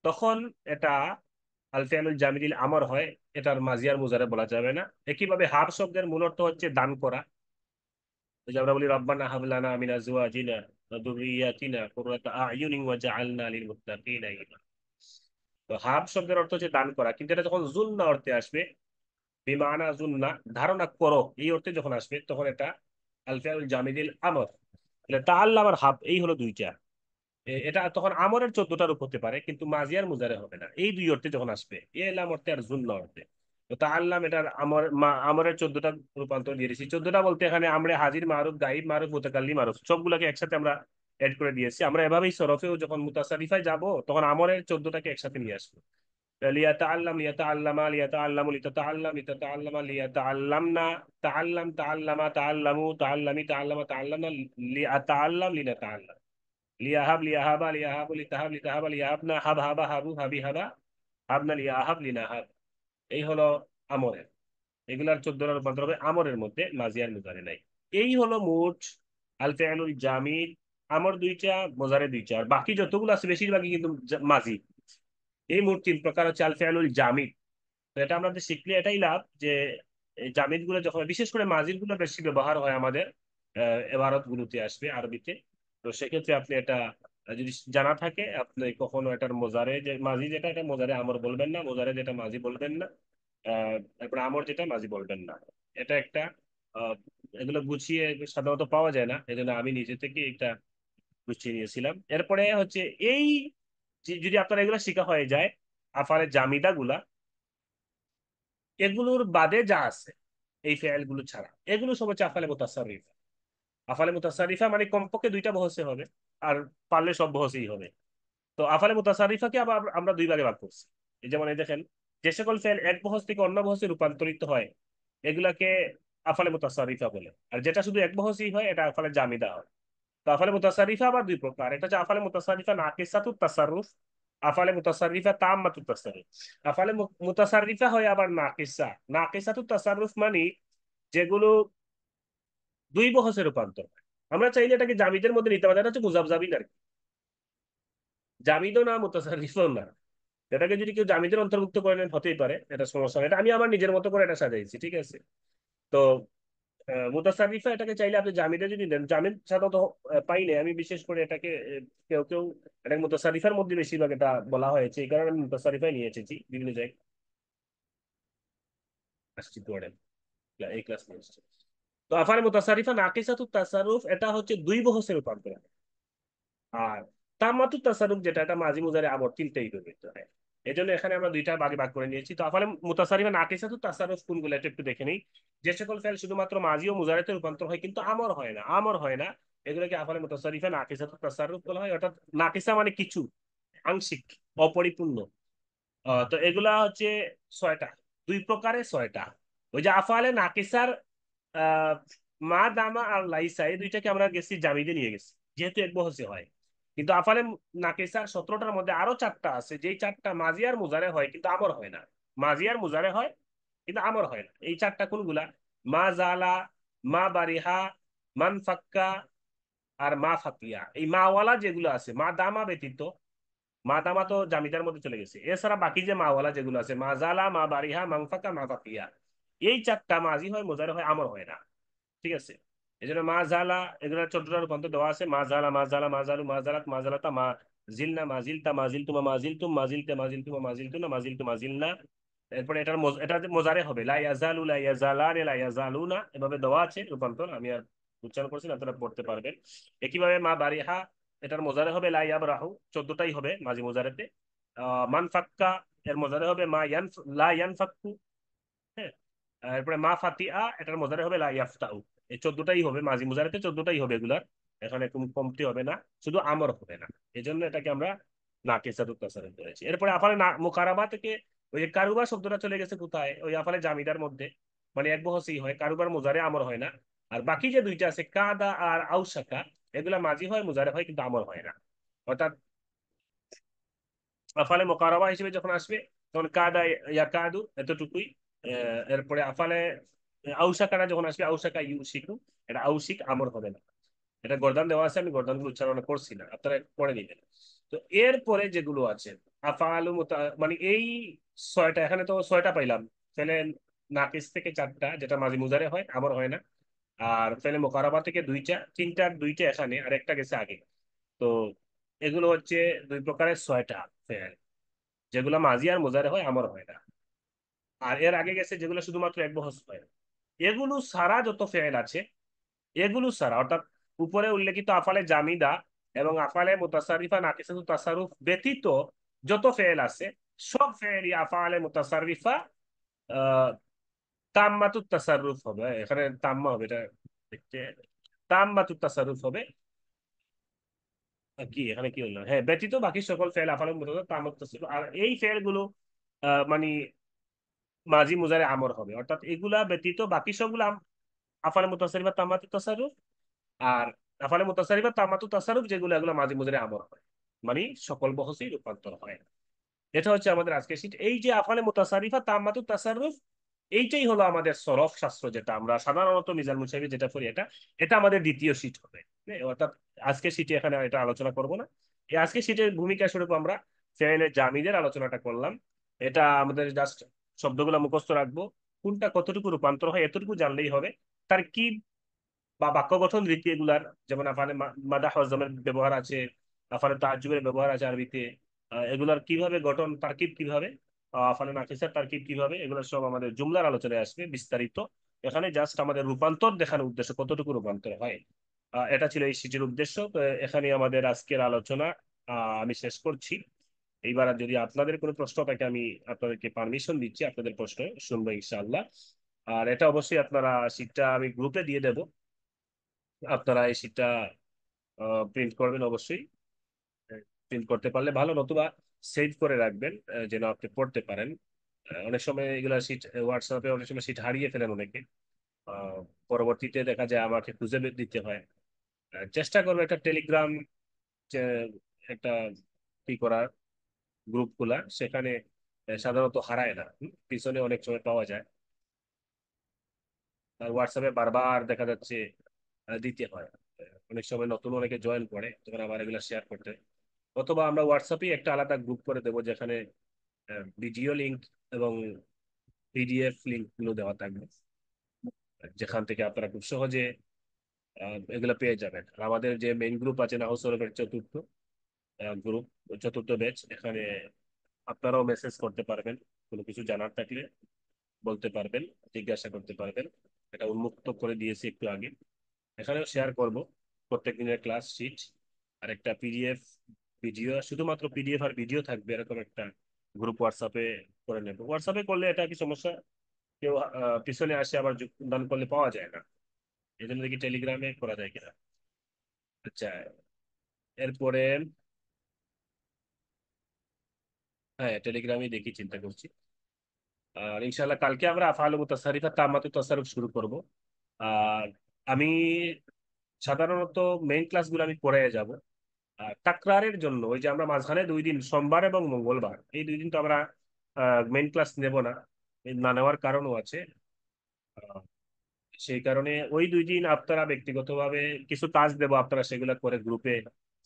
তখন এটা আল ফিআলুল জামিদিল আমর হয়, এটার মাজি আর মুজারে বলা যাবে না। একইভাবে হাব শব্দের মূল অর্থ হচ্ছে দান করা। ওই যে আমরা বলি রব্বানা হাব লানা মিন আজওয়াজিনা ওয়া যুররিয়াতিনা কুররাতা আ'ইউনিন ওয়াজআলনা লিল মুত্তাকিনা ইমামা। তো হাব শব্দের অর্থ হচ্ছে দান করা, কিন্তু এটা যখন জুলনা অর্থে আসবে, বিমানা জুলনা ধারণা করো এই অর্থে যখন আসবে, তখন এটা আল ফিআলুল জামিদিল আমর। তাহলে তাআল্লাম আর হাব এই হলো দুইটা। এটা তখন আমরের 14টা রূপ হতে পারে, কিন্তু মাজিয়ার মুজারে হবে না এই দুই অর্থে যখন আসবে, এলাম অর্থে আর জুল্লা অর্থে। তো তাআল্লাম এটার আমরের 14টা রূপান্তর দিয়ে দিয়েছি। 14টা বলতে এখানে আমরা হাজির মারুফ, গাইব মারুফ, মুতাকাল্লিম মারুফ সবগুলোকে একসাথে আমরা এড করে দিয়েছি। আমরা এভাবেই সরফেও যখন মুতাসারিফায় যাব, তখন আমরের 14টাকে একসাথে নিয়ে আসবো। লিয়াতাআল্লাম, লিয়াতাআল্লামা, লিয়াতাআল্লামু, লিতাতাআল্লাম, লিতাতাআল্লামা, লিয়াতাআল্লামনা, তাআল্লাম, তাআল্লামা, তাআল্লামু, তাআল্লামি, তাআল্লামা, তাআল্লামনা, লিআতাআল্লাম, লিনাতাআল্লাম, লিয়াহাব, লিয়াহাবা, লিয়াহাবু, লিতাহাব, লিতাহাবা, লিয়াহাবনা, হাব, হাবা, হাবু, হাবি, হাবা, হাবনা, লিয়াহাব, লিনাহাব। এই হলো আমরের। এগুলার 14টা রূপান্তর হবে আমরের মধ্যে, মাজি আর মুজারে নাই। এই হলো মোট আল ফিআলুল জামিদ। আমর দুইটা, মুজারে দুইটা, আর বাকি যতগুলো আছে বেশিরভাগই কিন্তু মাজি। এই মোট 3 প্রকার হচ্ছে আল ফিআলুল জামিদ। তো এটা আমাদের শিখলে এটাই লাভ যে এই জামিদ গুলো যখন, বিশেষ করে মাজির গুলো বেশি ব্যবহার হয় আমাদের এবারত গুলোতে আসবে আরবিতে। তো সেক্ষেত্রে আপনি এটা যদি জানা থাকে, আপনি কখনো এটার মোজারে যে মাজি যেটা, এটা মোজারে আমর বলবেন না, মোজারে যেটা মাজি বলবেন না, তারপরে আমর যেটা মাজি বলবেন না। এটা একটা আহ, এগুলো গুছিয়ে সাধারণত পাওয়া যায় না, এই জন্য আমি নিজে থেকে এটা গুছিয়ে নিয়েছিলাম। এরপরে হচ্ছে এই যদি আপনার এগুলো শেখা হয়ে যায়, আফালে জামিদা গুলা, এগুলোর বাদে যা আছে এই ফেল গুলো ছাড়া, এগুলো সব হচ্ছে আফালে মুতাসাররিফা। আফালে মুতাসাররিফা মানে কমপক্ষে দুইটা বহসে হবে, আর পারলে সব বহসেই হবে। তো আফালে মুতাসাররিফাকে আবার আমরা দুই ভাগে ভাগ করছি। এই যেমন এই দেখেন, যে সকল ফেল এক বহস থেকে অন্য বহসে রূপান্তরিত হয়, এগুলাকে আফালে মুতাসাররিফা বলে। আর যেটা শুধু এক বহসই হয়, এটা আফালে জামিদা হয়। তো আফালে মুতাসাররিফা আবার দুই প্রকার, একটা হচ্ছে আফালে মুতাসাররিফা নাকিসাতুত তাসাররুফ, আফালে মুতাসাররিফা তাম্মাতুত তাসাররুফ। আফালে মুতাসাররিফা হয় আবার নাকিসা। নাকিসাতুত তাসাররুফ মানে যেগুলো দুই বহসে রূপান্তর হয়। আমরা চাইলে এটাকে জামিদের মধ্যে নিতে পারি, এটা হচ্ছে মুজাবজাবিন আর কি। জামিদও না, মুতাসাররিফও না। এটাকে যদি কেউ জামিদের অন্তর্ভুক্ত করে নেন, হতেই পারে, এটা সমস্যা না। এটা আমি আমার নিজের মতো করে এটা সাজাইছি, ঠিক আছে। তো মুতাসাররিফা এটাকে চাইলে আপনি জামিদে যদি নেন, জামিদ সাধারণত পাইলে আমি বিশেষ করে এটাকে কেউ কেউ এটাকে মুতাসাররিফার মধ্যে বেশিরভাগ এটা বলা হয়েছে, এই কারণে আমি মুতাসাররিফাই নিয়ে এসেছি বিভিন্ন জায়গায়। আসছি পড়ে এই ক্লাস নিয়ে এসেছি। তো আফালে মুতাসাররিফা নাকিসাতুত তাসাররুফ এটা হচ্ছে দুই বহসের রূপান্তর। আর তামাতুত তাসাররুফ যেটা, এটা মাঝি মুজারে আমর তিনটাই ব্যবহৃত হয়। এই জন্য এখানে আমরা দুইটা ভাগে ভাগ করে নিয়েছি। তো আফালে মুতাসাররিফা নাকিসাতুত তাসাররুফ কোনগুলো এটা একটু দেখে নেই। যে সকল ফেল শুধুমাত্র মাঝি ও মুজারেতে রূপান্তর হয় কিন্তু আমর হয় না, আমর হয় না, এগুলোকে আফালে মুতাসাররিফা নাকিসাতুত তাসাররুফ বলা হয়। অর্থাৎ নাকিসা মানে কিছু, আংশিক, অপরিপূর্ণ। তো এগুলা হচ্ছে 6টা, দুই প্রকারে 6টা। ওই যে আফালে নাকিসার আহ মা দামা আর লাইসা, এই দুইটাকে আমরা গেছি জামিদে নিয়ে গেছি, যেহেতু এক বহসি হয়। কিন্তু আফালে নাকিসার 17টার মধ্যে আরো 4টা আছে, যেই 4টা মাজি আর মুজারে হয় কিন্তু আমর হয় না। মাজি আর মুজারে হয় কিন্তু আমর হয় না। এই 4টা কোনগুলা? মা জালা, মা বারিহা, মান ফাক্কা, আর মা ফাতিয়া। এই মাওয়ালা যেগুলো আছে, মা দামা ব্যতীত, মা দামা তো জামিদার মধ্যে চলে গেছে, এছাড়া বাকি যে মাওয়ালা যেগুলো আছে, মা জালা, মা বারিহা, মাংফাকা, মা ফাতিয়া, এই 4টা মাজি হয়, মুজারে হয়, আমর হয় না। ঠিক আছে। এই জন্য মা জালা, এগুলো 14টা রূপান্তর দেওয়া আছে। মা জালা, মা জালা, মা জালু, মা জালাত, মা জালাতা, মা জিলনা, মা জিলতা, মা জিলতুমা, মা জিলতুম, মা জিলতে, মা জিলতুমা, মা জিলতুনা, মা জিলতু, মা জিলনা। এরপরে এটা মোজারে হবে লা ইয়াজালু, লা ইয়াজালান, লা ইয়াজালুনা, এভাবে দেওয়া আছে রূপান্তর, আমি আর উচ্চারণ করছি না, আপনারা পড়তে পারবেন। একইভাবে মা বারিহা, এটার মোজারে হবে লা ইয়াবরাহু, 14টাই হবে মাঝি মোজারেতে। মান ফাক্কা, এর মোজারে হবে মা ইয়ান, লা ইয়ানফাক্কু। হ্যাঁ। এরপরে মা ফাতিয়া, এটার মোজারে হবে লা ইয়াফতাউ। এই 14টাই হবে মাঝি মুজারেতে, 14টাই হবে এগুলার। এখানে কোনো কমতি হবে না, শুধু আমর হবে না। এই জন্য এটাকে আমরা নাকিসাতুত তাসাররুফ করেছি। এরপরে আফালে মুকারাবা থেকে ওই যে কারুবা শব্দটা চলে গেছে কোথায়? ওই আফালে জামিদার মধ্যে, মানে এক বহসি হয়, কারুবার মুজারে আমর হয় না। আর বাকি যে দুইটা আছে কাদা আর আউসাকা, এগুলা মাঝি হয়, মুজারে হয়, কিন্তু আমর হয় না। অর্থাৎ আফালে মোকাররবা হিসেবে যখন আসবে, তখন কাদা ইয়াকাদু এতটুকুই। এরপরে আফালে আউসাকারা যখন আসবে, আউসাকা ইউসিকু, এটা আউসিক আমর হবে না। এটা গর্দান দেওয়া আছে, আমি গর্দানগুলো উচ্চারণ করছি না, আপনারা পড়ে নিবেন। তো এরপরে যেগুলো আছে আফআলু মানে এই ছয়টা, এখানে তো ছয়টা পাইলাম। ফেলে নাকিস থেকে চারটা, যেটা মাঝি মুজারে হয়, আমার হয় না। আর ফেলে মোকারাবা থেকে দুইটা, তিনটার দুইটা এখানে আর একটা গেছে আগে। তো এগুলো হচ্ছে দুই প্রকারের ছয়টা ফেল, যেগুলো মাঝি আর মুজারে হয়, আমার হয় না। আর এর আগে গেছে যেগুলো শুধুমাত্র এক বহস হয়। এগুলো সারা যত ফেল আছে, এগুলো সারা অর্থাৎ উপরে উল্লেখিত আফালে জামিদা এবং আফালে মুতাসারিফা নাকিসাতু তাসারুফ ব্যতীত যত ফেল আছে, সব ফেলই আফালে মুতাসারিফা আহ তাম্মাতুত তাসাররুফ হবে। এখানে তাম্মা হবে, এটা দেখতে তাম্মাতুত তাসাররুফ হবে। কি এখানে কি হলো, হ্যাঁ, ব্যতীত বাকি সকল ফেল আফালে মুতাসাররিফ তাম্মাতুত তাসাররুফ। আর এই ফেল গুলো মানে মাজি মুজারে আমর হবে, অর্থাৎ এগুলা ব্যতীত বাকি সবগুলো আফালে মুতাসারিফা তাম্মাতুত তাসাররুফ। আর আফালে মুতাসারিফা তামাতু তাসারুফ যেগুলো, এগুলো মাঝে মুজারে আমর হয়, মানে সকল বহসই রূপান্তর হয়। এটা হচ্ছে আমাদের আজকের শীট। এই যে আফালে মুতাসারিফা তামাতু তাসারুফ, এইটাই হলো আমাদের সরফ শাস্ত্র, যেটা আমরা সাধারণত মিজান মুসাইবি যেটা করি, এটা এটা আমাদের দ্বিতীয় শীট হবে। হ্যাঁ, অর্থাৎ আজকের শীটে এখানে এটা আলোচনা করব না। এই আজকের শীটের ভূমিকা স্বরূপ আমরা ফেলে জামিদের আলোচনাটা করলাম। এটা আমাদের জাস্ট শব্দগুলো মুখস্থ রাখবো, কোনটা কতটুকু রূপান্তর হয় এতটুকু জানলেই হবে। তার কি বা বাক্য গঠন রীতি এগুলার, যেমন আফানে মাদাহ ওয়াজ জামের ব্যবহার আছে, আফানে তাজ্জুবের ব্যবহার আছে আরবিতে। এগুলার কিভাবে গঠন, তারকিব কিভাবে, আফানে নাকিসার তারকিব কিভাবে, এগুলো সব আমাদের জুমলার আলোচনায় আসবে বিস্তারিত। এখানে জাস্ট আমাদের রূপান্তর দেখানোর উদ্দেশ্য, কতটুকু রূপান্তর হয়। এটা ছিল এই সিটির উদ্দেশ্য। তো এখানে আমাদের আজকের আলোচনা আমি শেষ করছি। এইবার আর যদি আপনাদের কোনো প্রশ্ন থাকে, আমি আপনাদেরকে পারমিশন দিচ্ছি, আপনাদের প্রশ্ন শুনবো ইনশাআল্লাহ। আর এটা অবশ্যই আপনারা শীটটা আমি গ্রুপে দিয়ে দেব, আপনারা এই শীটটা প্রিন্ট করবেন অবশ্যই। প্রিন্ট করতে পারলে ভালো, নতুবা সেভ করে রাখবেন যেন আপনি পড়তে পারেন। অনেক সময় এগুলা শীট হোয়াটসঅ্যাপে অনেক সময় শীট হারিয়ে ফেলেন অনেকে। আহ, পরবর্তীতে দেখা যায় আমাকে খুঁজে দিতে হয়। চেষ্টা করবো একটা টেলিগ্রাম, যে একটা কি করার, গ্রুপ খোলা, সেখানে সাধারণত হারায় না। পিছনে অনেক সময় পাওয়া যায়। আর হোয়াটসঅ্যাপে বারবার দেখা যাচ্ছে দিতে হয়। অনেক সময় নতুন অনেকে জয়েন করে, তখন আবার এগুলো শেয়ার করতে হয়। অথবা আমরা হোয়াটসঅ্যাপে একটা আলাদা গ্রুপ করে দেবো, যেখানে ভিডিও লিংক এবং পিডিএফ লিংক গুলো দেওয়া থাকবে, যেখান থেকে আপনারা খুব সহজে এগুলো পেয়ে যাবেন। আর আমাদের যে মেইন গ্রুপ আছে নাহু সরফের চতুর্থ গ্রুপ, চতুর্থ ব্যাচ, এখানে আপনারাও মেসেজ করতে পারবেন, কোনো কিছু জানার থাকলে বলতে পারবেন, জিজ্ঞাসা করতে পারবেন। এটা উন্মুক্ত করে দিয়েছি একটু আগে। এখানেও শেয়ার করব প্রত্যেক দিনের ক্লাস শিট, আর একটা পিডিএফ ভিডিও, শুধুমাত্র পিডিএফ আর ভিডিও থাকবে এরকম একটা গ্রুপ হোয়াটসঅ্যাপে করে নেব। হোয়াটসঅ্যাপে করলে এটা কি সমস্যা, কেউ পিছনে আসে আবার যোগদান করলে পাওয়া যায় না, এই জন্য দেখি টেলিগ্রামে করা যায় কিনা। আচ্ছা, এরপরে হ্যাঁ, টেলিগ্রামে দেখি, চিন্তা করছি। আর ইনশাল্লাহ কালকে আমরা আফআল মুতাসারিফা তামাতু তাসাররুফ শুরু করব। আর আমি সাধারণত মেইন ক্লাসগুলো আমি পড়ে যাব। আর তাকরারের জন্য ওই যে আমরা মাঝখানে 2 দিন, সোমবার এবং মঙ্গলবার, এই 2 দিন তো আমরা মেইন ক্লাস নেব না। এই না নেওয়ার কারণও আছে। আহ, সেই কারণে ওই 2 দিন আপনারা ব্যক্তিগতভাবে কিছু কাজ দেবো, আপনারা সেগুলো করে গ্রুপে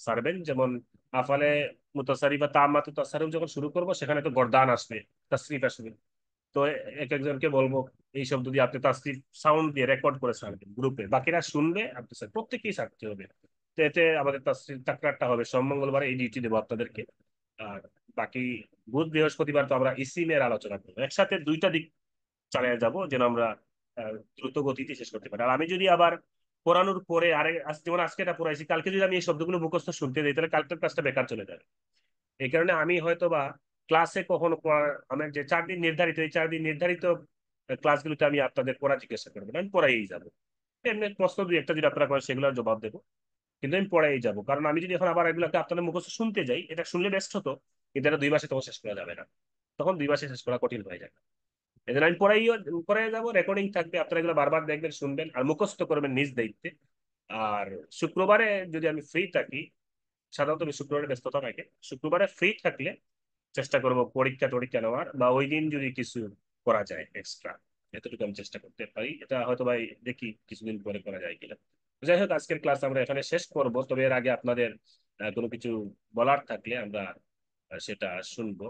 সারবেন। যেমন আফালে মুতাসারিফ বা তামাতু তাসাররুফ যখন শুরু করব, সেখানে তো গর্দান আসবে, তাসরিফ আসবে। তো এক একজনকে বলবো এই শব্দ দিয়ে আপনি তাসরিফ সাউন্ড দিয়ে রেকর্ড করে ছাড়বেন গ্রুপে, বাকিরা শুনবে, আপনি স্যার প্রত্যেকেই ছাড়তে হবে। তো এতে আমাদের তাসরিফ তাকরারটা হবে। সোম মঙ্গলবার এই ডিউটি দেবো আপনাদেরকে। আর বাকি বুধ বৃহস্পতিবার তো আমরা ইসিমের আলোচনা করবো, একসাথে দুইটা দিক চালিয়ে যাব, যেন আমরা দ্রুত গতিতে শেষ করতে পারি। আর আমি যদি আবার পড়ানোর পরে আরে যেমন আজকে এটা পড়াইছি, কালকে যদি আমি এই শব্দগুলো মুখস্থ শুনতে দিই, তাহলে কালকের ক্লাসটা বেকার চলে যাবে। এই কারণে আমি হয়তো বা ক্লাসে কখনো আমার যে 4 দিন নির্ধারিত, এই 4 দিন নির্ধারিত ক্লাসগুলোতে আমি আপনাদের পড়া জিজ্ঞাসা করবো না, আমি পড়াই যাবো। এমনি প্রশ্ন দুই একটা যদি আপনারা করেন, সেগুলোর জবাব দেবো। কিন্তু আমি পড়াই যাবো, কারণ আমি যদি এখন আবার এগুলোকে আপনাদের মুখস্থ শুনতে যাই, এটা শুনলে বেস্ট হতো, কিন্তু এটা 2 মাসে তখন শেষ করা যাবে না। তখন 2 মাসে শেষ করা কঠিন হয়ে যাবে। এই জন্য আমি পড়াই যাবো, রেকর্ডিং থাকবে, আপনারা এগুলো বারবার দেখবেন, শুনবেন আর মুখস্থ করবেন নিজ দায়িত্বে। আর শুক্রবারে যদি আমি ফ্রি থাকি, সাধারণত আমি শুক্রবারে ব্যস্ততা থাকে, শুক্রবারে ফ্রি থাকলে চেষ্টা করব পরীক্ষা টরীক্ষা নেওয়ার, বা ওই দিন যদি কিছু করা যায় এক্সট্রা, এতটুকু আমি চেষ্টা করতে পারি। এটা হয়তো ভাই দেখি কিছুদিন পরে করা যায় কিনা। যাই হোক, আজকের ক্লাস আমরা এখানে শেষ করব, তবে এর আগে আপনাদের কোনো কিছু বলার থাকলে আমরা সেটা শুনবো।